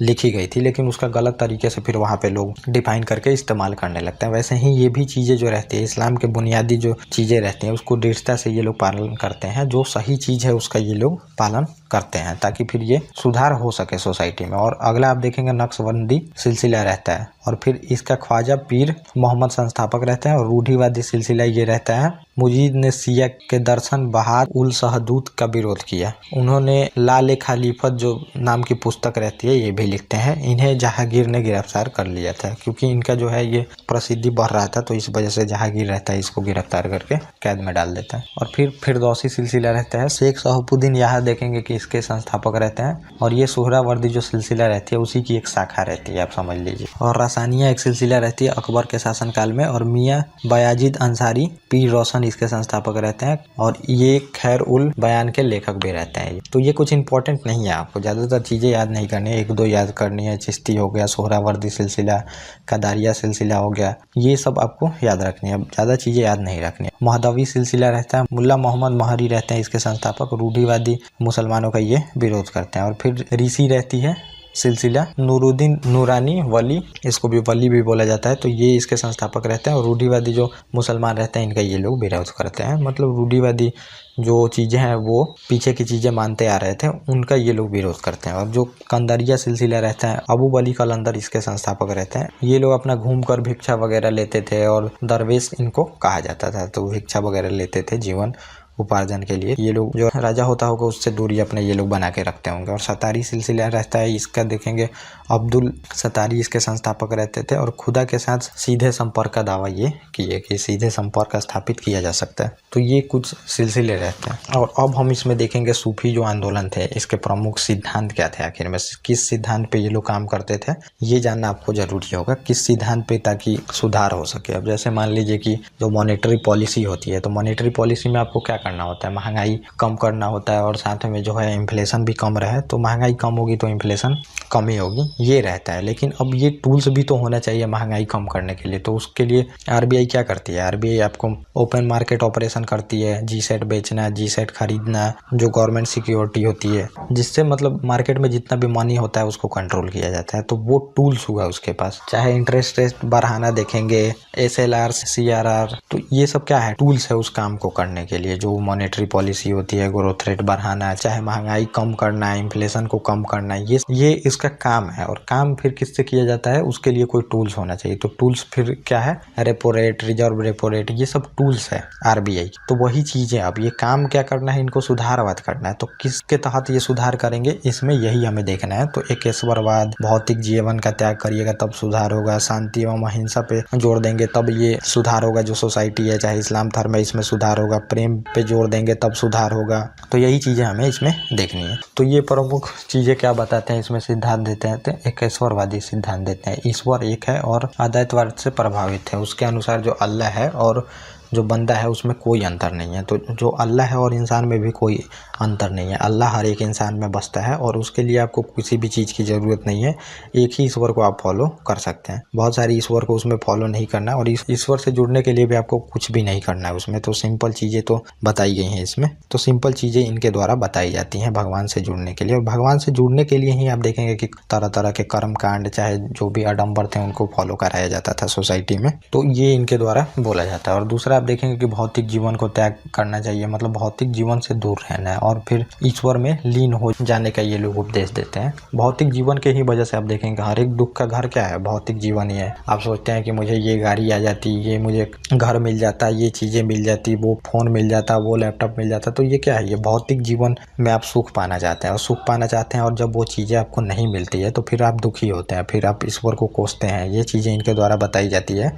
लिखी गई थी, लेकिन उसका गलत तरीके से फिर वहाँ पे लोग डिफाइन करके इस्तेमाल करने लगते हैं। वैसे ही ये भी चीज़ें जो रहती है, इस्लाम के बुनियादी जो चीज़ें रहती हैं, उसको दृढ़ता से ये लोग पालन करते हैं। जो सही चीज़ है उसका ये लोग पालन करते हैं, ताकि फिर ये सुधार हो सके सोसाइटी में। और अगला आप देखेंगे नक्शबंदी सिलसिला रहता है, और फिर इसका ख्वाजा पीर मोहम्मद संस्थापक रहते हैं। और रूढ़िवादी सिलसिला ये रहता है, मुजीद ने सिया के दर्शन बहाद उल सहदूत का विरोध किया। उन्होंने लाल खलीफत जो नाम की पुस्तक रहती है ये भी लिखते हैं। इन्हें जहांगीर ने गिरफ्तार कर लिया था, क्योंकि इनका जो है ये प्रसिद्धि बढ़ रहा था, तो इस वजह से जहांगीर रहता है इसको गिरफ्तार करके कैद में डाल देता है। और फिर फिरदौसी सिलसिला रहता है। शेख शहाबुद्दीन यहाँ देखेंगे कि इसके संस्थापक रहते हैं, और ये सोहरावर्दी जो सिलसिला रहती है उसी की एक शाखा रहती है, आप समझ लीजिए। और रसानिया एक सिलसिला रहती है अकबर के शासनकाल में, और मियाँ बायाजिद अंसारी पीर रोशन इसके संस्थापक रहते हैं, और ये खैर उल बयान के लेखक भी रहते हैं। तो ये कुछ इंपॉर्टेंट नहीं है, आपको ज़्यादातर चीज़ें याद नहीं करनी है, एक दो याद करनी है। चिश्ती हो गया, सोहरावर्दी सिलसिला, कदारिया सिलसिला हो गया, ये सब आपको याद रखनी है, ज़्यादा चीज़ें याद नहीं रखनी है। महदवी सिलसिला रहता है, मुल्ला मोहम्मद महरी रहते हैं इसके संस्थापक, रूढ़िवादी मुसलमानों का ये विरोध करते हैं। और फिर ऋषि रहती है सिलसिला नूरुद्दीन नूरानी वली, इसको भी वली भी बोला जाता है, तो ये इसके संस्थापक रहते हैं। और रूढ़िवादी जो मुसलमान रहते हैं इनका ये लोग विरोध करते हैं, मतलब रूढ़िवादी जो चीज़ें हैं वो पीछे की चीज़ें मानते आ रहे थे, उनका ये लोग विरोध करते हैं। और जो कंदरिया सिलसिला रहता है, अबू वली कलंदर इसके संस्थापक रहते हैं। ये लोग अपना घूमकर भिक्षा वगैरह लेते थे, और दरवेश इनको कहा जाता था, तो भिक्षा वगैरह लेते थे जीवन उपार्जन के लिए। ये लोग जो राजा होता होगा उससे दूरी अपने ये लोग बना के रखते होंगे। और सतारी सिलसिला रहता है, इसका देखेंगे अब्दुल सतारी इसके संस्थापक रहते थे, और खुदा के साथ सीधे संपर्क का दावा ये किए कि सीधे संपर्क स्थापित किया जा सकता है। तो ये कुछ सिलसिले रहते हैं। और अब हम इसमें देखेंगे सूफी जो आंदोलन थे, इसके प्रमुख सिद्धांत क्या थे, आखिर में किस सिद्धांत पे ये लोग काम करते थे, ये जानना आपको जरूरी होगा, किस सिद्धांत पे, ताकि सुधार हो सके। अब जैसे मान लीजिए कि जो मॉनेटरी पॉलिसी होती है, तो मॉनेटरी पॉलिसी में आपको क्या करना होता है, महंगाई कम करना होता है, और साथ में जो है इन्फ्लेशन भी कम रहे। तो महंगाई कम होगी तो इन्फ्लेशन कम ही होगी, ये रहता है। लेकिन अब ये टूल्स भी तो होना चाहिए महंगाई कम करने के लिए। तो उसके लिए आरबीआई क्या करती है, आरबीआई आपको ओपन मार्केट ऑपरेशन करती है, जी-सेट बेचना, जी-सेट खरीदना, जो गवर्नमेंट सिक्योरिटी होती है, जिससे मतलब मार्केट में जितना भी मनी होता है उसको कंट्रोल किया जाता है। तो वो टूल्स हुआ उसके पास, चाहे इंटरेस्ट रेट बढ़ाना देखेंगे, SLR, CRR, तो ये सब क्या है, टूल्स है उस काम को करने के लिए। जो मॉनेटरी पॉलिसी होती है, ग्रोथ रेट बढ़ाना, चाहे महंगाई कम करना, इन्फ्लेशन को कम करना, ये इसका काम है। और काम फिर किससे किया जाता है, उसके लिए कोई टूल्स होना चाहिए। तो टूल्स फिर क्या है, repo rate, reserve repo rate, ये सब टूल्स है आरबीआई। तो वही चीजें, अब ये काम क्या करना है, इनको सुधारवाद करना है। तो किसके तहत ये सुधार करेंगे, इसमें यही हमें देखना है। तो एकेश्वरवाद, भौतिक जीवन का त्याग करिएगा तब सुधार होगा, शांति एवं अहिंसा पे जोड़ देंगे तब ये सुधार होगा। जो सोसाइटी है, चाहे इस्लाम धर्म है, इसमें सुधार होगा। प्रेम पे जोड़ देंगे तब सुधार होगा। तो यही चीजें हमें इसमें देखनी है। तो ये प्रमुख चीजें क्या बताते हैं, इसमें सिद्धांत देते हैं, तो एकेश्वरवादी सिद्धांत देते हैं। ईश्वर एक है और अद्वैतवाद से प्रभावित है। उसके अनुसार जो अल्लाह है और जो बंदा है उसमें कोई अंतर नहीं है। तो जो अल्लाह है और इंसान में भी कोई अंतर नहीं है। अल्लाह हर एक इंसान में बसता है और उसके लिए आपको किसी भी चीज़ की ज़रूरत नहीं है। एक ही ईश्वर को आप फॉलो कर सकते हैं। बहुत सारे ईश्वर को उसमें फॉलो नहीं करना है और इस ईश्वर से जुड़ने के लिए भी आपको कुछ भी नहीं करना है उसमें। तो सिंपल चीज़ें तो बताई गई हैं इसमें। तो सिंपल चीज़ें इनके द्वारा बताई जाती हैं भगवान से जुड़ने के लिए। और भगवान से जुड़ने के लिए ही आप देखेंगे कि तरह तरह के कर्म कांड, चाहे जो भी आडंबर थे उनको फॉलो कराया जाता था सोसाइटी में। तो ये इनके द्वारा बोला जाता है। और दूसरा आप देखेंगे कि भौतिक जीवन को त्याग करना चाहिए, मतलब भौतिक जीवन से दूर रहना है और फिर ईश्वर में लीन हो जाने का ये लोग उपदेश देते हैं। भौतिक जीवन के ही वजह से आप देखेंगे हर एक दुख का घर क्या है, भौतिक जीवन ही है। आप सोचते हैं कि मुझे ये गाड़ी आ जाती, ये मुझे घर मिल जाता, ये चीज़ें मिल जाती, वो फ़ोन मिल जाता, वो लैपटॉप मिल जाता, तो ये क्या है, ये भौतिक जीवन में आप सुख पाना चाहते हैं और सुख पाना चाहते हैं और जब वो चीज़ें आपको नहीं मिलती है तो फिर आप दुखी होते हैं, फिर आप ईश्वर को कोसते हैं। ये चीज़ें इनके द्वारा बताई जाती है।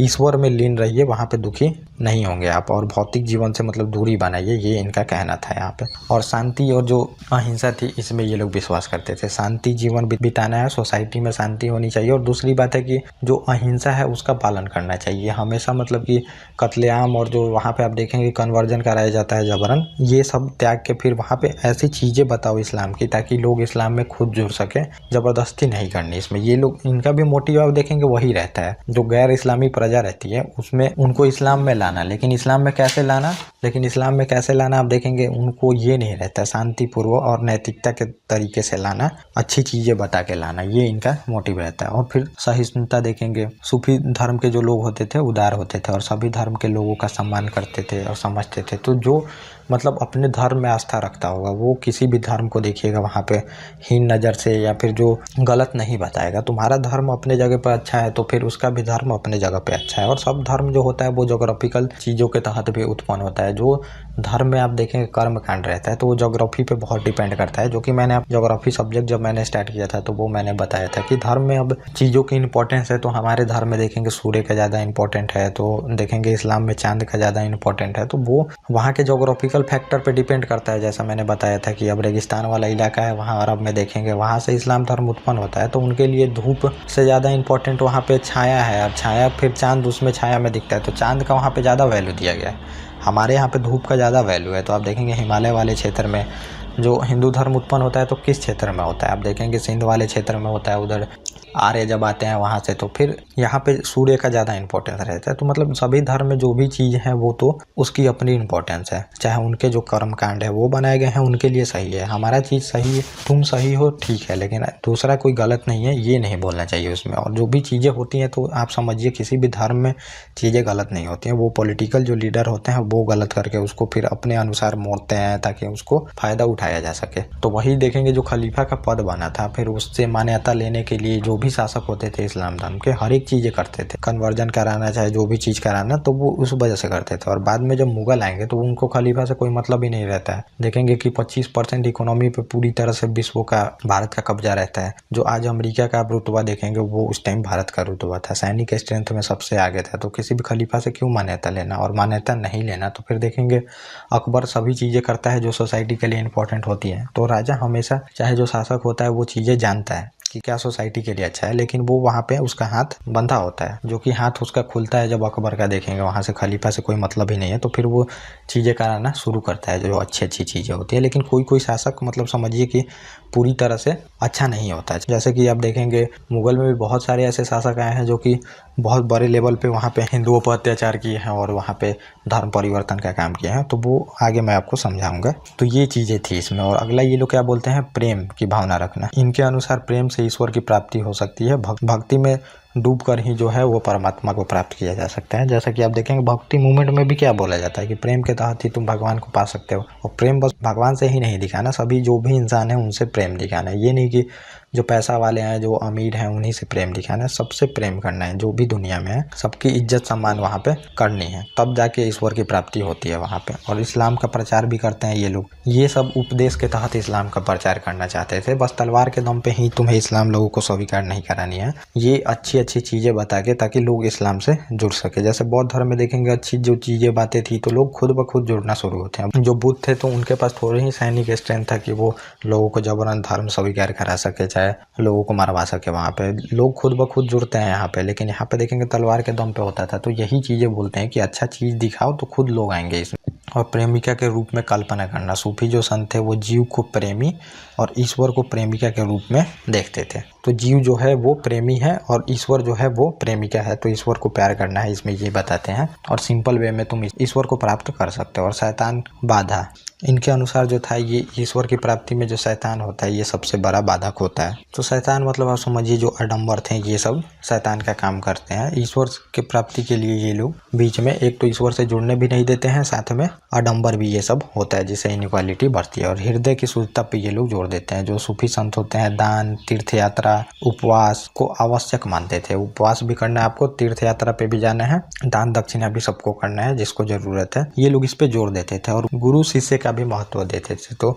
ईश्वर में लीन रहिए, वहाँ पे दुखी नहीं होंगे आप, और भौतिक जीवन से मतलब दूरी बनाइए, ये इनका कहना था यहाँ पे। और शांति और जो अहिंसा थी इसमें ये लोग विश्वास करते थे। शांति जीवन बिताना है, सोसाइटी में शांति होनी चाहिए। और दूसरी बात है कि जो अहिंसा है उसका पालन करना चाहिए हमेशा, मतलब कि कत्लेआम और जो वहाँ पे आप देखेंगे कन्वर्जन कराया जाता है जबरन, ये सब त्याग के फिर वहाँ पे ऐसी चीज़ें बताओ इस्लाम की ताकि लोग इस्लाम में खुद जुड़ सके। ज़बरदस्ती नहीं करनी इसमें। ये लोग, इनका भी मोटिव आप देखेंगे वही रहता है। जो गैर इस्लामी प्रजा रहती है उसमें उनको इस्लाम में लाना, लेकिन इस्लाम में कैसे लाना, आप देखेंगे उनको ये नहीं रहता, शांतिपूर्वक और नैतिकता के तरीके से लाना, अच्छी चीज़ें बता के लाना, ये इनका मोटिव रहता है। और फिर सहिष्णुता देखेंगे, सूफी धर्म के जो लोग होते थे उदार होते थे और सभी धर्म के लोगों का सम्मान करते थे और समझते थे। तो जो मतलब अपने धर्म में आस्था रखता होगा वो किसी भी धर्म को देखिएगा वहाँ पे हीन नज़र से या फिर जो गलत नहीं बताएगा। तुम्हारा धर्म अपने जगह पर अच्छा है तो फिर उसका भी धर्म अपने जगह पे अच्छा है। और सब धर्म जो होता है वो जोग्राफिकल चीज़ों के तहत भी उत्पन्न होता है। जो धर्म में आप देखेंगे कर्म कांड रहता है तो वो जोग्राफी पे बहुत डिपेंड करता है, जो कि मैंने जोग्राफी सब्जेक्ट जब मैंने स्टार्ट किया था तो वो मैंने बताया था कि धर्म में अब चीज़ों की इंपॉर्टेंस है। तो हमारे धर्म में देखेंगे सूर्य का ज़्यादा इंपॉर्टेंट है, तो देखेंगे इस्लाम में चांद का ज़्यादा इंपॉर्टेंट है। तो वो वहाँ के जोग्राफिकल फैक्टर पे डिपेंड करता है। जैसा मैंने बताया था कि अब रेगिस्तान वाला इलाका है, वहाँ अरब में देखेंगे वहाँ से इस्लाम धर्म उत्पन्न होता है, तो उनके लिए धूप से ज़्यादा इंपॉर्टेंट वहाँ पे छाया है। और छाया, फिर चांद उसमें छाया में दिखता है, तो चांद का वहाँ पे ज़्यादा वैल्यू दिया गया है। हमारे यहाँ पे धूप का ज़्यादा वैल्यू है। तो आप देखेंगे हिमालय वाले क्षेत्र में जो हिंदू धर्म उत्पन्न होता है तो किस क्षेत्र में होता है, आप देखेंगे सिंध वाले क्षेत्र में होता है। उधर आर्य जब आते हैं वहाँ से, तो फिर यहाँ पे सूर्य का ज़्यादा इंपॉर्टेंस रहता है। तो मतलब सभी धर्म में जो भी चीज़ है वो तो उसकी अपनी इंपॉर्टेंस है। चाहे उनके जो कर्म कांड है वो बनाए गए हैं उनके लिए सही है, हमारा चीज़ सही है, तुम सही हो ठीक है, लेकिन दूसरा कोई गलत नहीं है ये नहीं बोलना चाहिए उसमें। और जो भी चीज़ें होती हैं तो आप समझिए किसी भी धर्म में चीज़ें गलत नहीं होती हैं। वो पॉलिटिकल जो लीडर होते हैं वो गलत करके उसको फिर अपने अनुसार मोड़ते हैं ताकि उसको फ़ायदा उठाया जा सके। तो वही देखेंगे जो खलीफा का पद बना था, फिर उससे मान्यता लेने के लिए जो भी शासक होते थे इस्लाम धर्म के हर एक चीज़ें करते थे, कन्वर्जन कराना चाहे जो भी चीज़ कराना, तो वो उस वजह से करते थे। और बाद में जब मुगल आएंगे तो उनको खलीफा से कोई मतलब ही नहीं रहता है। देखेंगे कि 25% इकोनॉमी पे पूरी तरह से विश्व का, भारत का कब्जा रहता है। जो आज अमेरिका का आप रुतबा देखेंगे वो उस टाइम भारत का रुतबा था, सैनिक स्ट्रेंथ में सबसे आगे था। तो किसी भी खलीफा से क्यों मान्यता लेना, और मान्यता नहीं लेना। तो फिर देखेंगे अकबर सभी चीज़ें करता है जो सोसाइटी के लिए इंपॉर्टेंट होती है। तो राजा हमेशा, चाहे जो शासक होता है वो चीज़ें जानता है कि क्या सोसाइटी के लिए अच्छा है, लेकिन वो वहाँ पे उसका हाथ बंधा होता है, जो कि हाथ उसका खुलता है जब अकबर का देखेंगे वहाँ से खलीफा से कोई मतलब ही नहीं है, तो फिर वो चीज़ें कराना शुरू करता है जो अच्छी अच्छी चीज़ें होती है। लेकिन कोई कोई शासक मतलब समझिए कि पूरी तरह से अच्छा नहीं होता है। जैसे कि आप देखेंगे मुगल में भी बहुत सारे ऐसे शासक आए हैं जो कि बहुत बड़े लेवल पे वहाँ पे हिंदुओं पर अत्याचार किए हैं और वहाँ पे धर्म परिवर्तन का काम किए हैं, तो वो आगे मैं आपको समझाऊंगा। तो ये चीज़ें थी इसमें। और अगला ये लोग क्या बोलते हैं, प्रेम की भावना रखना। इनके अनुसार प्रेम से ईश्वर की प्राप्ति हो सकती है। भक्ति में डूब कर ही जो है वो परमात्मा को प्राप्त किया जा सकता है। जैसा कि आप देखेंगे भक्ति मूवमेंट में भी क्या बोला जाता है कि प्रेम के तहत ही तुम भगवान को पा सकते हो। और प्रेम बस भगवान से ही नहीं दिखाना, सभी जो भी इंसान है उनसे प्रेम दिखाना है। ये नहीं कि जो पैसा वाले हैं, जो अमीर हैं, उन्हीं से प्रेम दिखाना है, सबसे प्रेम करना है। जो भी दुनिया में है सबकी इज्जत सम्मान वहाँ पे करनी है, तब जाके ईश्वर की प्राप्ति होती है वहाँ पे। और इस्लाम का प्रचार भी करते हैं ये लोग। ये सब उपदेश के तहत इस्लाम का प्रचार करना चाहते थे। बस तलवार के दम पे ही तुम्हें इस्लाम लोगों को स्वीकार नहीं करानी है। ये अच्छी अच्छी चीज़ें बता के, ताकि लोग इस्लाम से जुड़ सके। जैसे बौद्ध धर्म में देखेंगे अच्छी जो चीज़ें बातें थी तो लोग खुद ब खुद जुड़ना शुरू होते हैं। जो बुद्ध थे तो उनके पास थोड़ी ही सैनिक स्ट्रेंथ था कि वो लोगों को जबरन धर्म स्वीकार करा सके, चाहे लोगों को मरवा सके। वहाँ पे लोग खुद ब खुद जुड़ते हैं यहाँ पे, लेकिन यहाँ पे देखेंगे तलवार के दम पे होता था। तो यही चीज़ें बोलते हैं कि अच्छा चीज़ दिखाओ तो खुद लोग आएंगे इसमें। और प्रेमिका के रूप में कल्पना करना, सूफी जो संत थे वो जीव को प्रेमी और ईश्वर को प्रेमिका के रूप में देखते थे। तो जीव जो है वो प्रेमी है और ईश्वर जो है वो प्रेमिका है। तो ईश्वर को प्यार करना है, इसमें ये बताते हैं। और सिंपल वे में तुम ईश्वर को प्राप्त कर सकते हो। और शैतान बाधा, इनके अनुसार जो था ये ईश्वर की प्राप्ति में जो शैतान होता है ये सबसे बड़ा बाधक होता है। तो शैतान मतलब आप समझिए जो आडंबर थे ये सब शैतान का काम करते हैं। ईश्वर के प्राप्ति के लिए ये लोग बीच में एक तो ईश्वर से जुड़ने भी नहीं देते हैं, साथ में आडंबर भी ये सब होता है, जिससे इनइक्वालिटी बढ़ती है। और हृदय की शुद्धता पे ये लोग जोड़ देते हैं। जो सूफी संत होते हैं दान, तीर्थ यात्रा, उपवास को आवश्यक मानते थे। उपवास भी करना है आपको, तीर्थ यात्रा पे भी जाना है, दान दक्षिणा भी सबको करना है जिसको जरूरत है। ये लोग इस पे जोर देते थे और गुरु शिष्य का भी महत्व देते थे। तो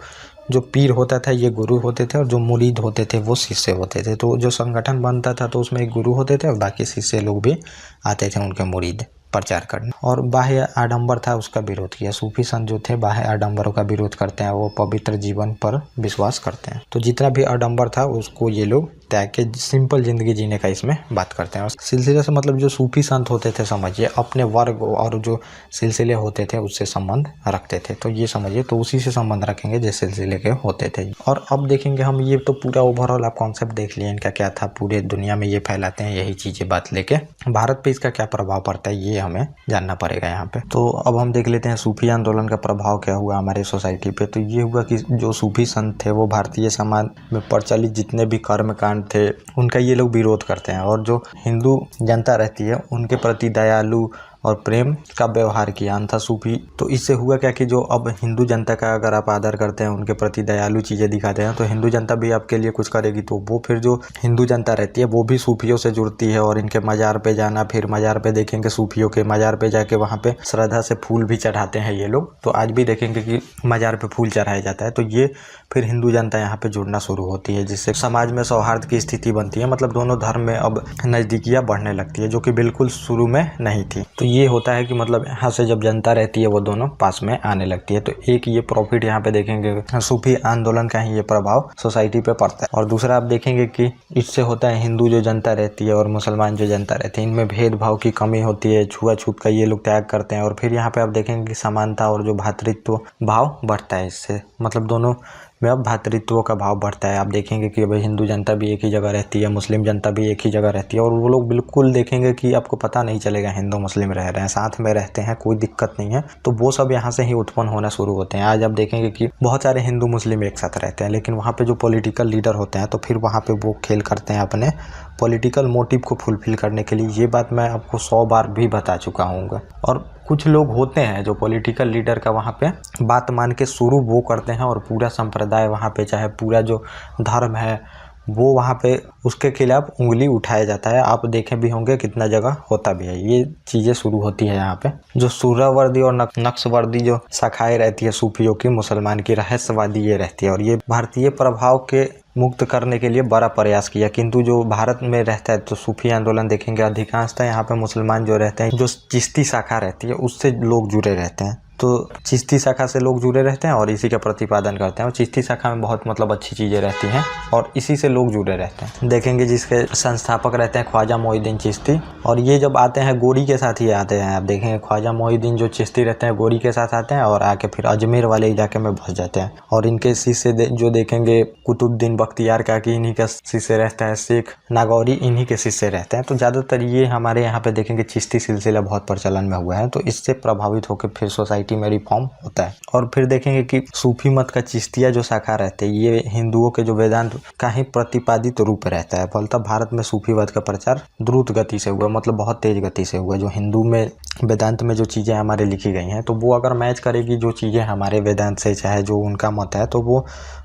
जो पीर होता था ये गुरु होते थे और जो मुरीद होते थे वो शिष्य होते थे। तो जो संगठन बनता था तो उसमें एक गुरु होते थे और बाकी शिष्य लोग भी आते थे उनके मुरीद प्रचार करने। और बाह्य आडंबर था उसका विरोध किया। सूफी संत जो थे बाह्य आडंबरों का विरोध करते हैं, वो पवित्र जीवन पर विश्वास करते हैं। तो जितना भी आडंबर था उसको ये लोग त्याग के सिंपल जिंदगी जीने का इसमें बात करते हैं। और सिलसिले से मतलब जो सूफी संत होते थे समझिए अपने वर्ग और जो सिलसिले होते थे उससे संबंध रखते थे। तो ये समझिए तो उसी से संबंध रखेंगे जिस सिलसिले के होते थे। और अब देखेंगे हम, ये तो पूरा ओवरऑल आप कॉन्सेप्ट देख लिए इनका क्या था, पूरे दुनिया में ये फैलाते हैं यही चीजें बात लेके। भारत पे इसका क्या प्रभाव पड़ता है ये हमें जानना पड़ेगा यहाँ पे। तो अब हम देख लेते हैं सूफी आंदोलन का प्रभाव क्या हुआ हमारे सोसाइटी पे। तो ये हुआ कि जो सूफी संत थे वो भारतीय समाज में प्रचलित जितने भी कर्म कांड थे उनका ये लोग विरोध करते हैं। और जो हिंदू जनता रहती है उनके प्रति दयालु और प्रेम का व्यवहार किया था सूफी। तो इससे हुआ क्या कि जो अब हिंदू जनता का अगर आप आदर करते हैं, उनके प्रति दयालु चीज़ें दिखाते हैं, तो हिंदू जनता भी आपके लिए कुछ करेगी। तो वो फिर जो हिंदू जनता रहती है वो भी सूफियों से जुड़ती है और इनके मज़ार पे जाना, फिर मज़ार पे देखेंगे सूफियों के मज़ार पे जाके वहाँ पे श्रद्धा से फूल भी चढ़ाते हैं ये लोग। तो आज भी देखेंगे कि मज़ार पे फूल चढ़ाया जाता है। तो ये फिर हिंदू जनता यहाँ पे जुड़ना शुरू होती है, जिससे समाज में सौहार्द की स्थिति बनती है। मतलब दोनों धर्म में अब नज़दीकियाँ बढ़ने लगती है, जो कि बिल्कुल शुरू में नहीं थी। तो ये होता है कि मतलब यहाँ से जब जनता रहती है वो दोनों पास में आने लगती है। तो एक ये प्रॉफिट यहाँ पे देखेंगे सूफी आंदोलन का ही ये प्रभाव सोसाइटी पे पड़ता है। और दूसरा आप देखेंगे कि इससे होता है हिंदू जो जनता रहती है और मुसलमान जो जनता रहती है इनमें भेदभाव की कमी होती है, छुआछूत का ये लोग त्याग करते हैं। और फिर यहाँ पे आप देखेंगे कि समानता और जो भ्रातृत्व भाव बढ़ता है इससे, मतलब दोनों में अब भ्रातृत्व का भाव बढ़ता है। आप देखेंगे कि भाई हिंदू जनता भी एक ही जगह रहती है, मुस्लिम जनता भी एक ही जगह रहती है और वो लोग बिल्कुल देखेंगे कि आपको पता नहीं चलेगा हिंदू मुस्लिम रह रहे हैं, साथ में रहते हैं, कोई दिक्कत नहीं है। तो वो सब यहाँ से ही उत्पन्न होना शुरू होते हैं। आज आप देखेंगे कि बहुत सारे हिंदू मुस्लिम एक साथ रहते हैं, लेकिन वहाँ पे जो पॉलिटिकल लीडर होते हैं तो फिर वहाँ पे वो खेल करते हैं अपने पॉलिटिकल मोटिव को फुलफिल करने के लिए। ये बात मैं आपको 100 बार भी बता चुका हूँ। और कुछ लोग होते हैं जो पॉलिटिकल लीडर का वहाँ पे बात मान के शुरू वो करते हैं और पूरा संप्रदाय वहाँ पे, चाहे पूरा जो धर्म है वो वहाँ पे उसके खिलाफ उंगली उठाया जाता है। आप देखे भी होंगे कितना जगह होता भी है। ये चीज़ें शुरू होती है यहाँ पे। जो सूरावर्दी और नक्शवर्दी जो शाखाएं रहती है सूफियों की, मुसलमान की, रहस्यवादी ये रहती है। और ये भारतीय प्रभाव के मुक्त करने के लिए बड़ा प्रयास किया, किंतु जो भारत में रहता है तो सूफी आंदोलन देखेंगे अधिकांशतः यहाँ पे मुसलमान जो रहते हैं, जो चिश्ती शाखा रहती है उससे लोग जुड़े रहते हैं। तो चिश्ती शाखा से लोग जुड़े रहते हैं और इसी का प्रतिपादन करते हैं। और चिश्ती शाखा में बहुत मतलब अच्छी चीज़ें रहती हैं और इसी से लोग जुड़े रहते हैं। देखेंगे जिसके संस्थापक रहते हैं ख्वाजा मोहिउद्दीन चिश्ती, और ये जब आते हैं गोरी के साथ ही आते हैं। आप देखेंगे ख्वाजा मोहिउद्दीन जो चिश्ती रहते हैं गोरी के साथ आते हैं और आके फिर अजमेर वाले इलाके में बस जाते हैं। और इनके शिष्य जो देखेंगे कुतुबुद्दीन बख्तियार काकी इन्हीं का शिष्य रहता है, शेख नागौरी इन्हीं के शिष्य रहते हैं। तो ज़्यादातर ये हमारे यहाँ पे देखेंगे चिश्ती सिलसिला बहुत प्रचलन में हुआ है। तो इससे प्रभावित होकर फिर सोसाइटी में रिफॉर्म होता है। और फिर देखेंगे कि सूफी मत का चिश्तिया जो शाखा रहते हैं ये हिंदुओं के जो वेदांत का ही प्रतिपादित रूप रहता है। फलतः भारत में सूफीवाद का प्रचार द्रुत गति से हुआ, मतलब बहुत तेज गति से हुआ। जो हिंदू में वेदांत में जो चीज़ें हमारे लिखी गई हैं तो वो अगर मैच करेगी जो चीज़ें हमारे वेदांत से, चाहे जो उनका मत है, तो वो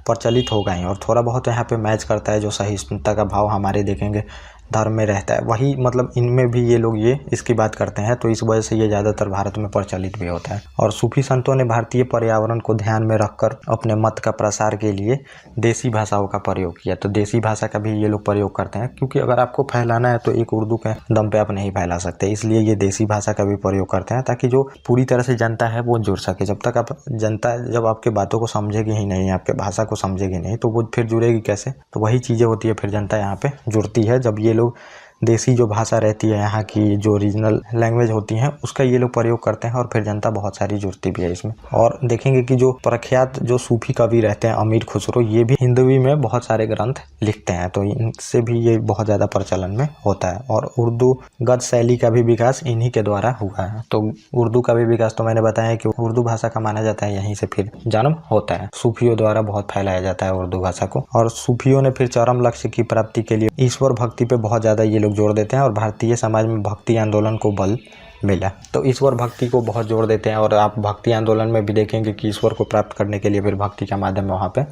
प्रचलित हो गई। और थोड़ा बहुत यहाँ पे मैच करता है जो सहिष्णुता का भाव हमारे देखेंगे धर्म में रहता है वही मतलब इनमें भी ये लोग ये इसकी बात करते हैं, तो इस वजह से ये ज़्यादातर भारत में प्रचलित भी होता है। और सूफी संतों ने भारतीय पर्यावरण को ध्यान में रखकर अपने मत का प्रसार के लिए देसी भाषाओं का प्रयोग किया। तो देसी भाषा का भी ये लोग प्रयोग करते हैं, क्योंकि अगर आपको फैलाना है तो एक उर्दू के दम पे आप नहीं फैला सकते, इसलिए ये देसी भाषा का भी प्रयोग करते हैं ताकि जो पूरी तरह से जनता है वो जुड़ सके। जब तक आप जनता जब आपके बातों को समझेगी ही नहीं, आपके भाषा को समझेगी नहीं, तो वो फिर जुड़ेगी कैसे। तो वही चीज़ें होती है, फिर जनता यहाँ पे जुड़ती है जब ये लोग देसी जो भाषा रहती है यहाँ की जो रीजनल लैंग्वेज होती हैं उसका ये लोग प्रयोग करते हैं, और फिर जनता बहुत सारी जुड़ती भी है इसमें। और देखेंगे कि जो प्रख्यात जो सूफी कवि रहते हैं अमीर खुसरो, ये भी हिंदवी में बहुत सारे ग्रंथ लिखते हैं, तो इनसे भी ये बहुत ज़्यादा प्रचलन में होता है। और उर्दू गद्य शैली का भी विकास इन्हीं के द्वारा हुआ है। तो उर्दू का भी विकास तो मैंने बताया कि उर्दू भाषा का माना जाता है यहीं से फिर जन्म होता है, सूफियों द्वारा बहुत फैलाया जाता है उर्दू भाषा को। और सूफियों ने फिर चरम लक्ष्य की प्राप्ति के लिए ईश्वर भक्ति पे बहुत ज़्यादा ये लोग जोर देते हैं, और भारतीय समाज में भक्ति आंदोलन को बल मिला। तो ईश्वर भक्ति को बहुत जोर देते हैं, और आप भक्ति आंदोलन में भी देखेंगे कि ईश्वर को प्राप्त करने के लिए फिर भक्ति का माध्यम वहाँ पे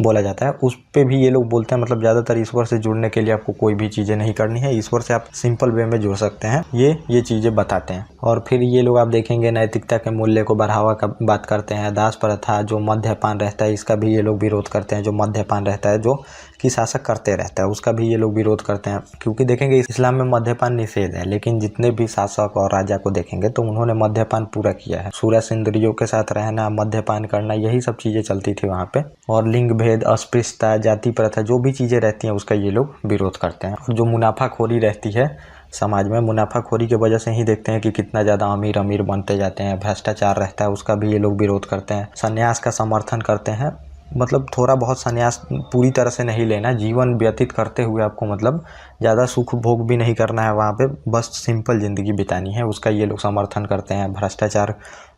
बोला जाता है। उस पे भी ये लोग बोलते हैं, मतलब ज़्यादातर ईश्वर से जुड़ने के लिए आपको कोई भी चीज़ें नहीं करनी है, ईश्वर से आप सिंपल वे में जुड़ सकते हैं, ये चीज़ें बताते हैं। और फिर ये लोग आप देखेंगे नैतिकता के मूल्य को बढ़ावा का बात करते हैं। दास प्रथा जो मद्यपान रहता है इसका भी ये लोग विरोध करते हैं, जो मद्यपान रहता है जो कि शासक करते रहता है उसका भी ये लोग विरोध करते हैं, क्योंकि देखेंगे इस्लाम में मद्यपान निषेध है, लेकिन जितने भी शासक और राजा को देखेंगे तो उन्होंने मद्यपान पूरा किया है। सूरज इंद्रियों के साथ रहना, मद्यपान करना, यही सब चीज़ें चलती थी वहाँ पे। और लिंग भेद, अस्पृश्यता, जाति प्रथा जो भी चीज़ें रहती हैं उसका ये लोग विरोध करते हैं। और जो मुनाफाखोरी रहती है समाज में, मुनाफाखोरी की वजह से ही देखते हैं कि कितना ज़्यादा अमीर अमीर बनते जाते हैं। भ्रष्टाचार रहता है उसका भी ये लोग विरोध करते हैं। संन्यास का समर्थन करते हैं, मतलब थोड़ा बहुत संन्यास पूरी तरह से नहीं लेना, जीवन व्यतीत करते हुए आपको मतलब ज़्यादा सुख भोग भी नहीं करना है वहाँ पे, बस सिंपल ज़िंदगी बितानी है, उसका ये लोग समर्थन करते हैं। भ्रष्टाचार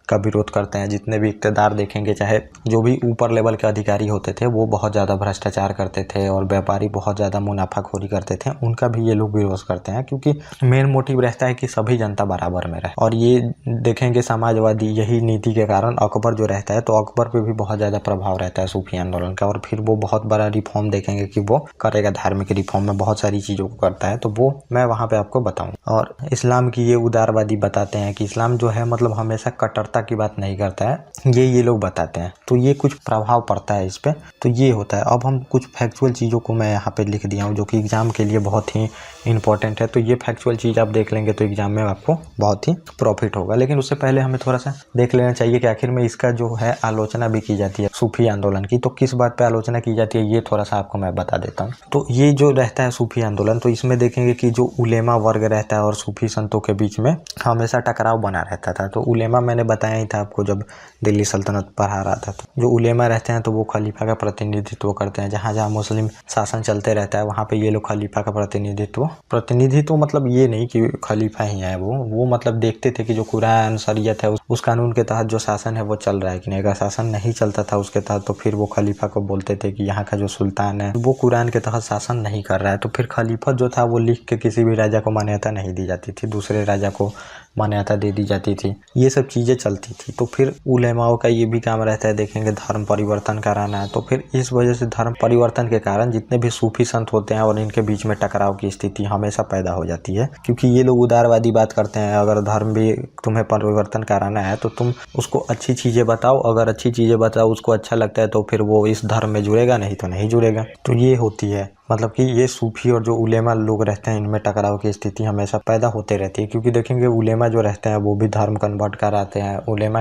का विरोध करते हैं। जितने भी इक़्तिदार देखेंगे, चाहे जो भी ऊपर लेवल के अधिकारी होते थे वो बहुत ज़्यादा भ्रष्टाचार करते थे, और व्यापारी बहुत ज़्यादा मुनाफाखोरी करते थे, उनका भी ये लोग विरोध करते हैं, क्योंकि मेन मोटिव रहता है कि सभी जनता बराबर में रहे। और ये देखेंगे समाजवादी यही नीति के कारण अकबर जो रहता है, तो अकबर पे भी बहुत ज़्यादा प्रभाव रहता है सूफी आंदोलन का, और फिर वो बहुत बड़ा रिफॉर्म देखेंगे कि वो करेगा, धार्मिक रिफॉर्म में बहुत सारी चीज़ों को करता है, तो वो मैं वहाँ पे आपको बताऊँ। और इस्लाम की ये उदारवादी बताते हैं कि इस्लाम जो है मतलब हमेशा कट्टरता की बात नहीं करता है, ये लोग बताते हैं, तो ये कुछ प्रभाव पड़ता है इस पे, तो ये होता है। अब हम कुछ फैक्चुअल चीज़ों को मैं यहाँ पे लिख दिया हूँ जो कि एग्जाम के लिए बहुत ही इंपॉर्टेंट है, तो ये फैक्चुअल चीज़ आप देख लेंगे तो एग्जाम में आपको बहुत ही प्रॉफिट होगा। लेकिन उससे पहले हमें थोड़ा सा देख लेना चाहिए कि आखिर में इसका जो है आलोचना भी की जाती है सूफी आंदोलन की, तो किस बात पे आलोचना की जाती है ये थोड़ा सा आपको मैं बता देता हूँ। तो ये जो रहता है सूफी आंदोलन, तो इसमें देखेंगे कि जो उलेमा वर्ग रहता है और सूफी संतों के बीच में हमेशा टकराव बना रहता था। तो उलेमा मैंने बताया ही था आपको जब दिल्ली सल्तनत पढ़ा रहा था, तो जो उलेमा रहते हैं तो वो खलीफा का प्रतिनिधित्व करते हैं। जहाँ जहाँ मुस्लिम शासन चलते रहता है वहाँ पे ये लोग खलीफा का प्रतिनिधित्व मतलब ये नहीं कि खलीफा ही है, वो मतलब देखते थे कि जो कुरान शरीयत है उस कानून के तहत जो शासन है वो चल रहा है कि नहीं। अगर शासन नहीं चलता था उसके तहत तो फिर वो खलीफा को बोलते थे कि यहाँ का जो सुल्तान है वो कुरान के तहत शासन नहीं कर रहा है, तो फिर खलीफा जो था वो लिख के किसी भी राजा को मान्यता नहीं दी जाती थी, दूसरे राजा को मान्यता दे दी जाती थी, ये सब चीज़ें चलती थी। तो फिर उलेमाओं का ये भी काम रहता है देखेंगे धर्म परिवर्तन कराना है, तो फिर इस वजह से धर्म परिवर्तन के कारण जितने भी सूफी संत होते हैं और इनके बीच में टकराव की स्थिति हमेशा पैदा हो जाती है, क्योंकि ये लोग उदारवादी बात करते हैं। अगर धर्म भी तुम्हें परिवर्तन कराना है तो तुम उसको अच्छी चीज़ें बताओ, अगर अच्छी चीज़ें बताओ उसको अच्छा लगता है तो फिर वो इस धर्म में जुड़ेगा, नहीं तो नहीं जुड़ेगा। तो ये होती है मतलब कि ये सूफी और जो उलेमा लोग रहते हैं इनमें टकराव की स्थिति हमेशा पैदा होते रहती है, क्योंकि देखेंगे उलेमा जो रहते हैं वो भी धर्म कन्वर्ट कराते हैं। उलेमा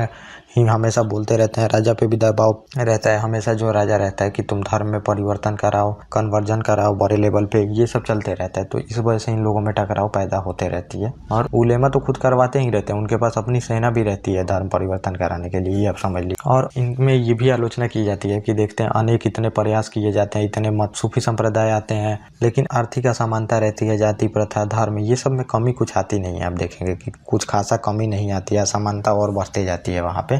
ही हमेशा बोलते रहते हैं, राजा पे भी दबाव रहता है हमेशा, जो राजा रहता है कि तुम धर्म में परिवर्तन कराओ, कन्वर्जन कराओ बड़े लेवल पे, ये सब चलते रहता है। तो इस वजह से इन लोगों में टकराव पैदा होते रहती है। और उलेमा तो खुद करवाते ही रहते हैं, उनके पास अपनी सेना भी रहती है धर्म परिवर्तन कराने के लिए, ये आप समझ लीजिए। और इनमें ये भी आलोचना की जाती है कि देखते हैं अनेक इतने प्रयास किए जाते हैं, इतने मत सूफी संप्रदाय आते हैं, लेकिन आर्थिक असमानता रहती है, जाति प्रथा धर्म ये सब में कमी कुछ आती नहीं है। आप देखेंगे कि कुछ खासा कमी नहीं आती है, असमानता और बढ़ते जाती है वहाँ पे,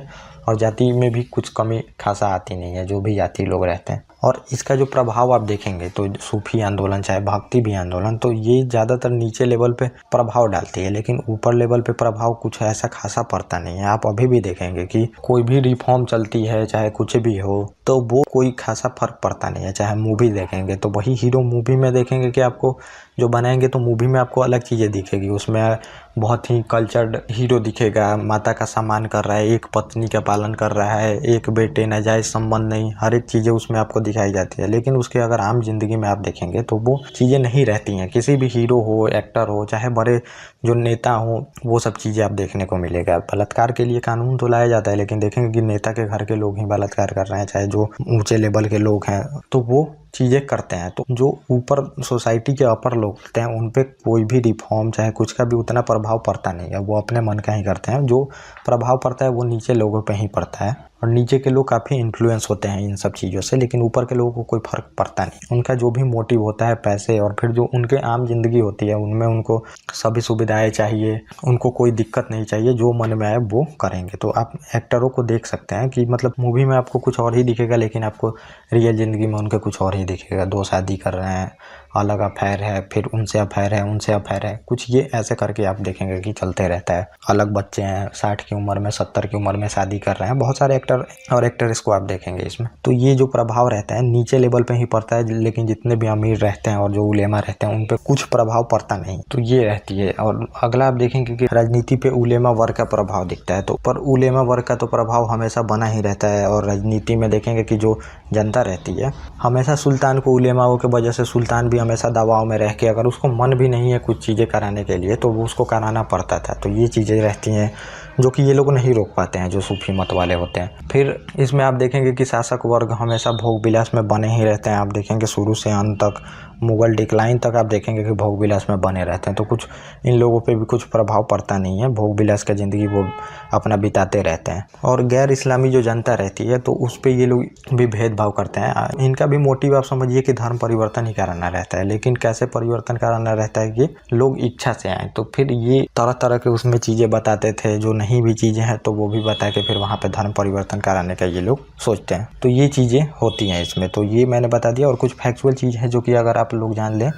और जाति में भी कुछ कमी खासा आती नहीं है जो भी जाति लोग रहते हैं। और इसका जो प्रभाव आप देखेंगे तो सूफी आंदोलन चाहे भक्ति भी आंदोलन, तो ये ज़्यादातर नीचे लेवल पे प्रभाव डालती है, लेकिन ऊपर लेवल पे प्रभाव कुछ ऐसा खासा पड़ता नहीं है। आप अभी भी देखेंगे कि कोई भी रिफॉर्म चलती है चाहे कुछ भी हो तो वो कोई खासा फर्क पड़ता नहीं है। चाहे मूवी देखेंगे तो वही हीरो मूवी में देखेंगे कि आपको जो बनाएंगे तो मूवी में आपको अलग चीज़ें दिखेगी। उसमें बहुत ही कल्चर्ड हीरो दिखेगा, माता का सम्मान कर रहा है, एक पत्नी का पालन कर रहा है, एक बेटे नाजायज संबंध नहीं, हर एक चीज़ें उसमें आपको दिखाई जाती है। लेकिन उसके अगर आम जिंदगी में आप देखेंगे तो वो चीज़ें नहीं रहती हैं। किसी भी हीरो हो, एक्टर हो, चाहे बड़े जो नेता हो, वो सब चीज़ें आप देखने को मिलेगा। बलात्कार के लिए कानून तो लाया जाता है, लेकिन देखेंगे कि नेता के घर के लोग ही बलात्कार कर रहे हैं, चाहे जो ऊंचे लेवल के लोग हैं तो वो चीज़ें करते हैं। तो जो ऊपर सोसाइटी के अपर लोग होते हैं उन पे कोई भी रिफॉर्म चाहे कुछ का भी उतना प्रभाव पड़ता नहीं है, वो अपने मन का ही करते हैं। जो प्रभाव पड़ता है वो नीचे लोगों पे ही पड़ता है, और नीचे के लोग काफ़ी इन्फ्लुएंस होते हैं इन सब चीज़ों से, लेकिन ऊपर के लोगों को कोई फ़र्क पड़ता नहीं। उनका जो भी मोटिव होता है पैसे, और फिर जो उनके आम जिंदगी होती है उनमें उनको सभी सुविधाएं चाहिए, उनको कोई दिक्कत नहीं चाहिए, जो मन में आए वो करेंगे। तो आप एक्टरों को देख सकते हैं कि मतलब मूवी में आपको कुछ और ही दिखेगा, लेकिन आपको रियल ज़िंदगी में उनके कुछ और ही दिखेगा। 2 शादी कर रहे हैं, अलग अफेयर है, फिर उनसे अफेयर है, उनसे अफेयर है, कुछ ये ऐसे करके आप देखेंगे कि चलते रहता है। अलग बच्चे हैं, 60 की उम्र में, 70 की उम्र में शादी कर रहे हैं। बहुत सारे एक्टर और एक्ट्रेस को आप देखेंगे इसमें। तो ये जो प्रभाव रहता है नीचे लेवल पे ही पड़ता है, लेकिन जितने भी अमीर रहते हैं और जो उलेमा रहते हैं उन पे कुछ प्रभाव पड़ता नहीं। तो ये रहती है। और अगला आप देखेंगे कि राजनीति पे उलेमा वर्ग का प्रभाव दिखता है। तो पर उलेमा वर्ग का तो प्रभाव हमेशा बना ही रहता है। और राजनीति में देखेंगे कि जो जनता रहती है हमेशा सुल्तान को, उलेमाओं के वजह से सुल्तान भी हमेशा दबाव में रह के, अगर उसको मन भी नहीं है कुछ चीज़ें कराने के लिए तो वो उसको कराना पड़ता था। तो ये चीज़ें रहती हैं जो कि ये लोग नहीं रोक पाते हैं, जो सूफी मत वाले होते हैं। फिर इसमें आप देखेंगे कि शासक वर्ग हमेशा भोग विलास में बने ही रहते हैं। आप देखेंगे शुरू से अंत तक, मुगल डिक्लाइन तक आप देखेंगे कि भोग विलास में बने रहते हैं। तो कुछ इन लोगों पे भी कुछ प्रभाव पड़ता नहीं है, भोग विलास का ज़िंदगी वो अपना बिताते रहते हैं। और गैर इस्लामी जो जनता रहती है तो उस पर ये लोग भी भेदभाव करते हैं। इनका भी मोटिव आप समझिए कि धर्म परिवर्तन ही कराना रहता है, लेकिन कैसे परिवर्तन कराना रहता है कि लोग इच्छा से आए। तो फिर ये तरह तरह के उसमें चीज़ें बताते थे, जो नहीं भी चीज़ें हैं तो वो भी बता के फिर वहाँ पे धर्म परिवर्तन कराने का ये लोग सोचते हैं। तो ये चीज़ें होती हैं इसमें। तो ये मैंने बता दिया। और कुछ फैक्चुअल चीज़ है जो कि अगर आप लोग जान लें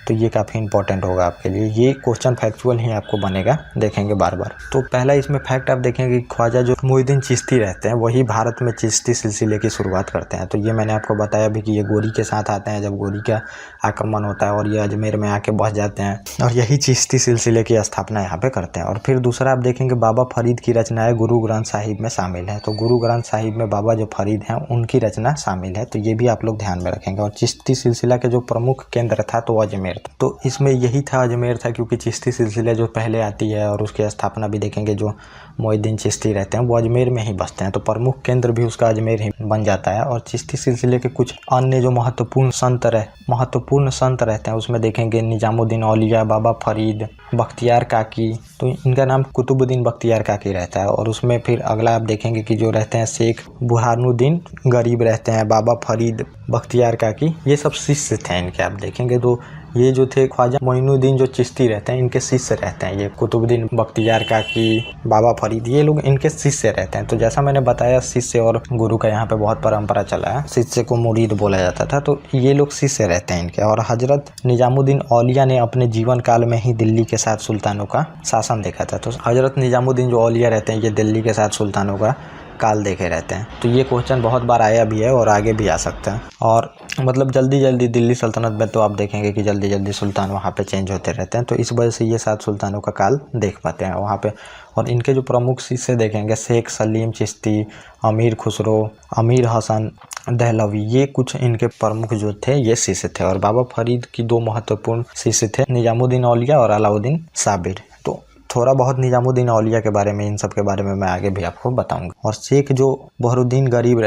तो ये काफ़ी इंपॉर्टेंट होगा आपके लिए। ये क्वेश्चन फैक्चुअल ही आपको बनेगा, देखेंगे बार बार। तो पहला इसमें फैक्ट आप देखेंगे कि ख्वाजा जो मोइनुद्दीन चिश्ती रहते हैं वही भारत में चिश्ती सिलसिले की शुरुआत करते हैं। तो ये मैंने आपको बताया भी कि ये गोरी के साथ आते हैं, जब गोरी का आक्रमण होता है और ये अजमेर में आके बस जाते हैं, और यही चिश्ती सिलसिले की स्थापना यहाँ पे करते हैं। और फिर दूसरा आप देखेंगे बाबा फरीद की रचनाएं गुरु ग्रंथ साहिब में शामिल है। तो गुरु ग्रंथ साहिब में बाबा जो फरीद हैं उनकी रचना शामिल है। तो ये भी आप लोग ध्यान में रखेंगे। और चिश्ती सिलसिला के जो प्रमुख केंद्र था तो अजमेर था। तो इसमें यही था, अजमेर था, क्योंकि चिश्ती सिलसिला जो पहले आती है और उसकी स्थापना भी देखेंगे जो मोइनुद्दीन चिश्ती रहते हैं वो अजमेर में ही बसते हैं। तो प्रमुख केंद्र भी उसका अजमेर ही बन जाता है। और चिश्ती सिलसिले के कुछ अन्य जो महत्वपूर्ण संत रहते हैं उसमें देखेंगे निजामुद्दीन औलिया, बाबा फरीद, बख्तियार काकी। तो इनका नाम कुतुबुद्दीन बख्तियार काकी रहता है। और उसमें फिर अगला आप देखेंगे कि जो रहते हैं शेख बुरहानुद्दीन गरीब रहते हैं, बाबा फरीद, बख्तियार काकी, ये सब शिष्य थे इनके। आप देखेंगे तो ये जो थे ख्वाजा मोइनुद्दीन जो चिश्ती रहते हैं इनके शिष्य रहते हैं। ये कुतुबुद्दीन बख्तियार काकी, बाबा फरीद, ये लोग इनके शिष्य रहते हैं। तो जैसा मैंने बताया शिष्य और गुरु का यहाँ पे बहुत परंपरा चला है, शिष्य को मुरीद बोला जाता था। तो ये लोग शिष्य रहते हैं इनके। और हजरत निजामुद्दीन औलिया ने अपने जीवन काल में ही दिल्ली के साथ सुल्तानों का शासन देखा था। तो हजरत निजामुद्दीन जो औलिया रहते हैं ये दिल्ली के साथ सुल्तानों का काल देखे रहते हैं। तो ये क्वेश्चन बहुत बार आया भी है और आगे भी आ सकता है। और मतलब जल्दी जल्दी दिल्ली सल्तनत में तो आप देखेंगे कि जल्दी जल्दी सुल्तान वहाँ पे चेंज होते रहते हैं। तो इस वजह से ये 7 सुल्तानों का काल देख पाते हैं वहाँ पे। और इनके जो प्रमुख शिष्य देखेंगे शेख सलीम चिश्ती, अमीर खुसरो, अमीर हसन दहलवी, ये कुछ इनके प्रमुख जो थे ये शिष्य थे। और बाबा फरीद की 2 महत्वपूर्ण शिष्य थे, निजामुद्दीन औलिया और अलाउद्दीन साबिर। तो थोड़ा बहुत निजामुद्दीन औलिया के बारे में, इन सब के बारे में मैं आगे भी आपको बताऊंगा। और शेख जो बुरहानुद्दीन गरीब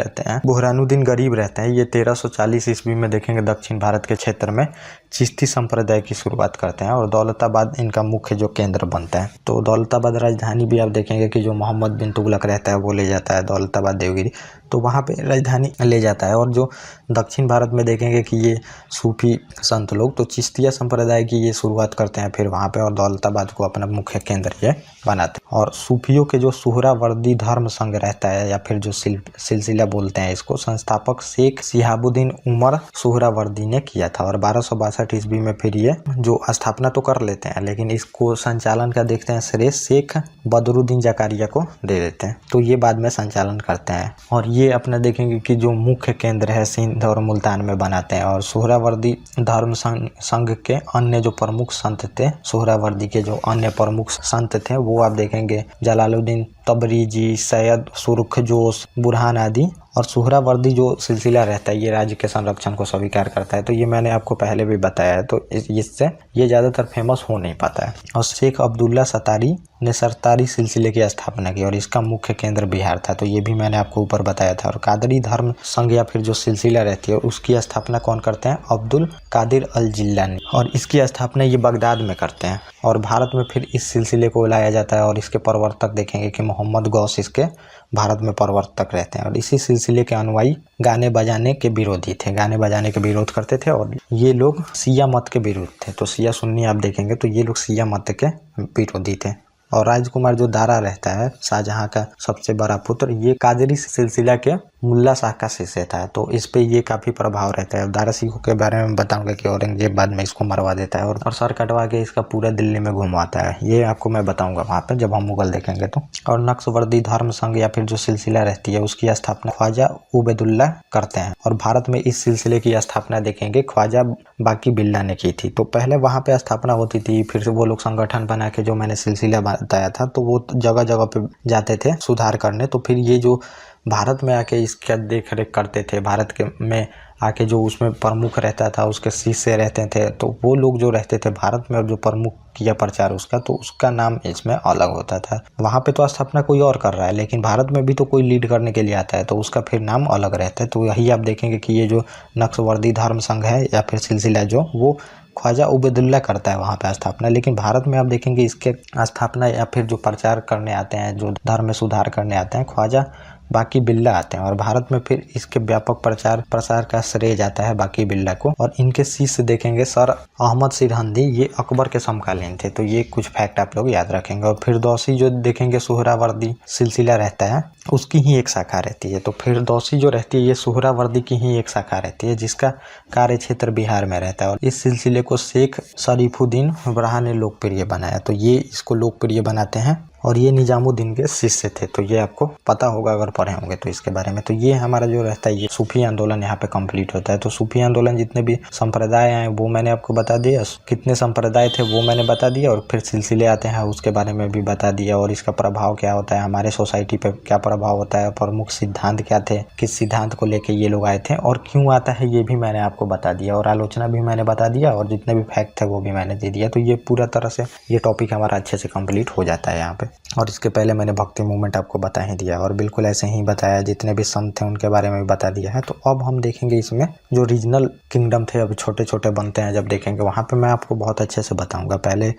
रहते हैं ये 1340 ईस्वी में देखेंगे दक्षिण भारत के क्षेत्र में चिश्ती संप्रदाय की शुरुआत करते हैं। और दौलताबाद इनका मुख्य जो केंद्र बनता है। तो दौलताबाद राजधानी भी आप देखेंगे कि जो मोहम्मद बिन तुगलक रहता है वो ले जाता है दौलताबाद देवगिरी, तो वहाँ पे राजधानी ले जाता है। और जो दक्षिण भारत में देखेंगे कि ये सूफी संत लोग तो चिश्तिया संप्रदाय की ये शुरुआत करते हैं फिर वहाँ पे, और दौलताबाद को अपना मुख्य केंद्र ये बनाते हैं। और सूफियों के जो सुहरावर्दी धर्म संघ रहता है या फिर जो सिलसिला बोलते हैं इसको, संस्थापक शेख शिहाबुद्दीन उमर सुहरावर्दी ने किया था। और 1262 62 ईस्वी में फिर ये जो स्थापना तो कर लेते हैं, लेकिन इसको संचालन का देखते हैं श्रेय शेख बदरुद्दीन जकारिया को दे देते हैं। तो ये बाद में संचालन करते हैं और ये अपना देखेंगे कि जो मुख्य केंद्र है सिंध और मुल्तान में बनाते हैं। और सोहरावर्दी धर्म संघ के अन्य जो प्रमुख संत थे, सोहरावर्दी के जो अन्य प्रमुख संत थे वो आप देखेंगे जलालुद्दीन तबरीजी, सैयद सुरखजोश, बुरहान आदि। और सोहरावर्दी जो सिलसिला रहता है ये राज्य के संरक्षण को स्वीकार करता है। तो ये मैंने आपको पहले भी बताया है, तो इससे ये ज़्यादातर फेमस हो नहीं पाता है। और शेख अब्दुल्ला सतारी ने सरतारी सिलसिले की स्थापना की और इसका मुख्य केंद्र बिहार था। तो ये भी मैंने आपको ऊपर बताया था। और कादरी धर्म संघ या फिर जो सिलसिला रहती है उसकी स्थापना कौन करते हैं? अब्दुल कादिर अल जिलानी, और इसकी स्थापना ये बगदाद में करते हैं। और भारत में फिर इस सिलसिले को लाया जाता है और इसके प्रवर्तक देखेंगे कि मोहम्मद गौस इसके भारत में प्रवर्तक रहते हैं। और इसी सिलसिले के अनुयायी गाने बजाने के विरोधी थे, गाने बजाने के विरोध करते थे और ये लोग शिया मत के विरुद्ध थे। तो शिया सुन्नी आप देखेंगे तो ये लोग शिया मत के विरोधी थे। और राजकुमार जो दारा रहता है शाहजहां का सबसे बड़ा पुत्र, ये कादरी सिलसिला के मुल्ला शाह का शिष्य था। तो इस पे ये काफ़ी प्रभाव रहता है। दारा सिकों के बारे में बताऊंगा कि औरंगजेब बाद में इसको मरवा देता है और सर कटवा के इसका पूरा दिल्ली में घुमवाता है। ये आपको मैं बताऊंगा वहाँ पे जब हम मुगल देखेंगे तो। और नक्शवर्दी धर्म संघ या फिर जो सिलसिला रहती है उसकी स्थापना ख्वाजा उबैदुल्ला करते हैं। और भारत में इस सिलसिले की स्थापना देखेंगे ख्वाजा बाकी बिल्ला ने की थी। तो पहले वहाँ पे स्थापना होती थी, फिर से वो लोग संगठन बना के जो मैंने सिलसिला बताया था तो वो जगह जगह पे जाते थे सुधार करने। तो फिर ये जो भारत में आके इसका देख रेख करते थे, भारत के में आके जो उसमें प्रमुख रहता था उसके शिष्य रहते थे, तो वो लोग जो रहते थे भारत में और जो प्रमुख किया प्रचार उसका, तो उसका नाम इसमें अलग होता था। वहाँ पे तो स्थापना कोई और कर रहा है लेकिन भारत में भी तो कोई लीड करने के लिए आता है तो उसका फिर नाम अलग रहता है। तो यही आप देखेंगे कि ये जो नक्शवर्दी धर्म संघ है या फिर सिलसिला जो वो ख्वाजा उबैदुल्ला करता है वहाँ पे स्थापना। लेकिन भारत में आप देखेंगे इसके स्थापना या फिर जो प्रचार करने आते हैं, जो धर्म में सुधार करने आते हैं, ख्वाजा बाकी बिल्ला आते हैं। और भारत में फिर इसके व्यापक प्रचार प्रसार का श्रेय जाता है बाकी बिल्ला को। और इनके शिष्य देखेंगे सर अहमद सिरहिंदी, ये अकबर के समकालीन थे। तो ये कुछ फैक्ट आप लोग याद रखेंगे। और फिरदौसी जो देखेंगे सोहरावर्दी सिलसिला रहता है उसकी ही एक शाखा रहती है। तो फिरदौसी जो रहती है ये सोहरावर्दी की ही एक शाखा रहती है जिसका कार्य क्षेत्र बिहार में रहता है। और इस सिलसिले को शेख शरीफुद्दीन बरहा ने लोकप्रिय बनाया। तो ये इसको लोकप्रिय बनाते हैं और ये निजामुद्दीन के शिष्य थे। तो ये आपको पता होगा अगर पढ़े होंगे तो इसके बारे में। तो ये हमारा जो रहता है ये सूफी आंदोलन यहाँ पे कंप्लीट होता है। तो सूफी आंदोलन जितने भी संप्रदाय आए वो मैंने आपको बता दिया, कितने संप्रदाय थे वो मैंने बता दिया, और फिर सिलसिले आते हैं उसके बारे में भी बता दिया, और इसका प्रभाव क्या होता है हमारे सोसाइटी पे, क्या प्रभाव होता है, प्रमुख सिद्धांत क्या थे, किस सिद्धांत को लेके ये लोग आए थे और क्यों आता है ये भी मैंने आपको बता दिया, और आलोचना भी मैंने बता दिया, और जितने भी फैक्ट थे वो भी मैंने दे दिया। तो ये पूरा तरह से ये टॉपिक हमारा अच्छे से कंप्लीट हो जाता है यहाँ पे। और इसके पहले मैंने भक्ति मूवमेंट आपको बता ही दिया और बिल्कुल ऐसे ही बताया, जितने भी संत थे उनके बारे में भी बता दिया है। तो अब हम देखेंगे इसमें जो रीजनल किंगडम थे अभी छोटे छोटे बनते हैं, जब देखेंगे वहाँ पे मैं आपको बहुत अच्छे से बताऊंगा। पहले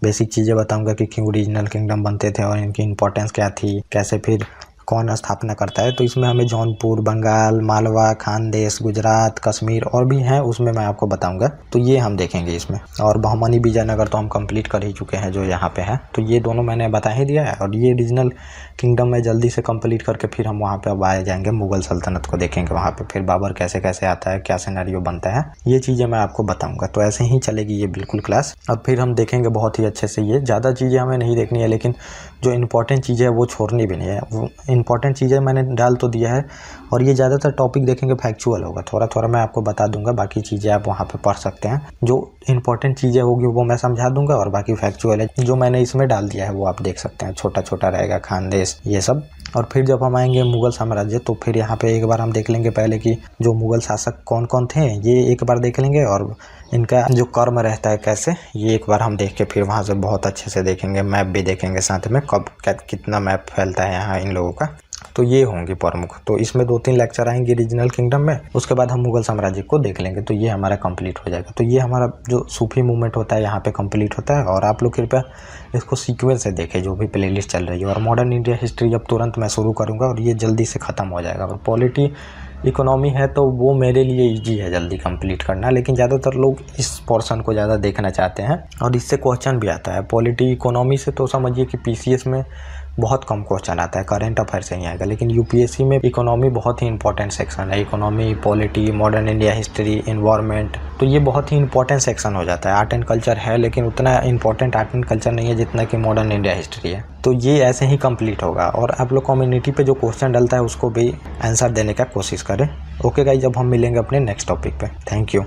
बेसिक चीज़ें बताऊंगा कि क्यों रीजनल किंगडम बनते थे और इनकी इंपॉर्टेंस क्या थी, कैसे फिर कौन स्थापना करता है। तो इसमें हमें जौनपुर, बंगाल, मालवा, खानदेश, गुजरात, कश्मीर और भी हैं, उसमें मैं आपको बताऊंगा। तो ये हम देखेंगे इसमें। और बहमनी, विजयनगर तो हम कंप्लीट कर ही चुके हैं जो यहाँ पे है। तो ये दोनों मैंने बता ही दिया है। और ये रीजनल किंगडम में जल्दी से कंप्लीट करके फिर हम वहाँ पे अब आए जाएंगे मुगल सल्तनत को देखेंगे। वहाँ पे फिर बाबर कैसे कैसे आता है, क्या सिनेरियो बनता है, ये चीज़ें मैं आपको बताऊँगा। तो ऐसे ही चलेगी ये बिल्कुल क्लास। अब फिर हम देखेंगे बहुत ही अच्छे से। ये ज़्यादा चीज़ें हमें नहीं देखनी है लेकिन जो इंपॉर्टेंट चीज़ें है वो छोड़नी भी नहीं है। वो इंपॉर्टेंट चीज़ें मैंने डाल तो दिया है और ये ज़्यादातर टॉपिक देखेंगे फैक्चुअल होगा, थोड़ा थोड़ा मैं आपको बता दूंगा, बाकी चीज़ें आप वहाँ पे पढ़ सकते हैं। जो इंपॉर्टेंट चीज़ें होगी वो मैं समझा दूंगा और बाकी फैक्चुअल है जो मैंने इसमें डाल दिया है वो आप देख सकते हैं, छोटा छोटा रहेगा, खानदेश ये सब। और फिर जब हम आएंगे मुगल साम्राज्य तो फिर यहाँ पे एक बार हम देख लेंगे पहले कि जो मुगल शासक कौन कौन थे ये एक बार देख लेंगे, और इनका जो कर्म रहता है कैसे, ये एक बार हम देख के फिर वहाँ से बहुत अच्छे से देखेंगे। मैप भी देखेंगे साथ में, कब कितना मैप फैलता है यहाँ इन लोगों का। तो ये होंगे प्रमुख। तो इसमें 2-3 लेक्चर आएंगे रीजनल किंगडम में, उसके बाद हम मुगल साम्राज्य को देख लेंगे। तो ये हमारा कंप्लीट हो जाएगा। तो ये हमारा जो सूफी मूवमेंट होता है यहाँ पे कंप्लीट होता है। और आप लोग कृपया इसको सीक्वेंस से देखें जो भी प्लेलिस्ट चल रही है। और मॉडर्न इंडिया हिस्ट्री अब तुरंत मैं शुरू करूँगा और ये जल्दी से ख़त्म हो जाएगा। और पॉलिटी इकोनॉमी है तो वो मेरे लिए ईजी है जल्दी कंप्लीट करना, लेकिन ज़्यादातर लोग इस पोर्शन को ज़्यादा देखना चाहते हैं और इससे क्वेश्चन भी आता है। पॉलिटी इकोनॉमी से तो समझिए कि पीसीएस में बहुत कम क्वेश्चन आता है, करंट अफेयर से ही आएगा। लेकिन यूपीएससी में इकोनॉमी बहुत ही इंपॉर्टेंट सेक्शन है, economy, polity, modern India history, environment, तो ये बहुत ही इंपॉर्टेंट सेक्शन हो जाता है। आर्ट एंड कल्चर है लेकिन उतना इंपॉर्टेंट आर्ट एंड कल्चर नहीं है जितना कि मॉडर्न इंडिया हिस्ट्री है। तो ये ऐसे ही कंप्लीट होगा और आप लोग कम्युनिटी पे जो क्वेश्चन डलता है उसको भी आंसर देने का कोशिश करें। ओके गाइस, जब हम मिलेंगे अपने नेक्स्ट टॉपिक पे। Thank you.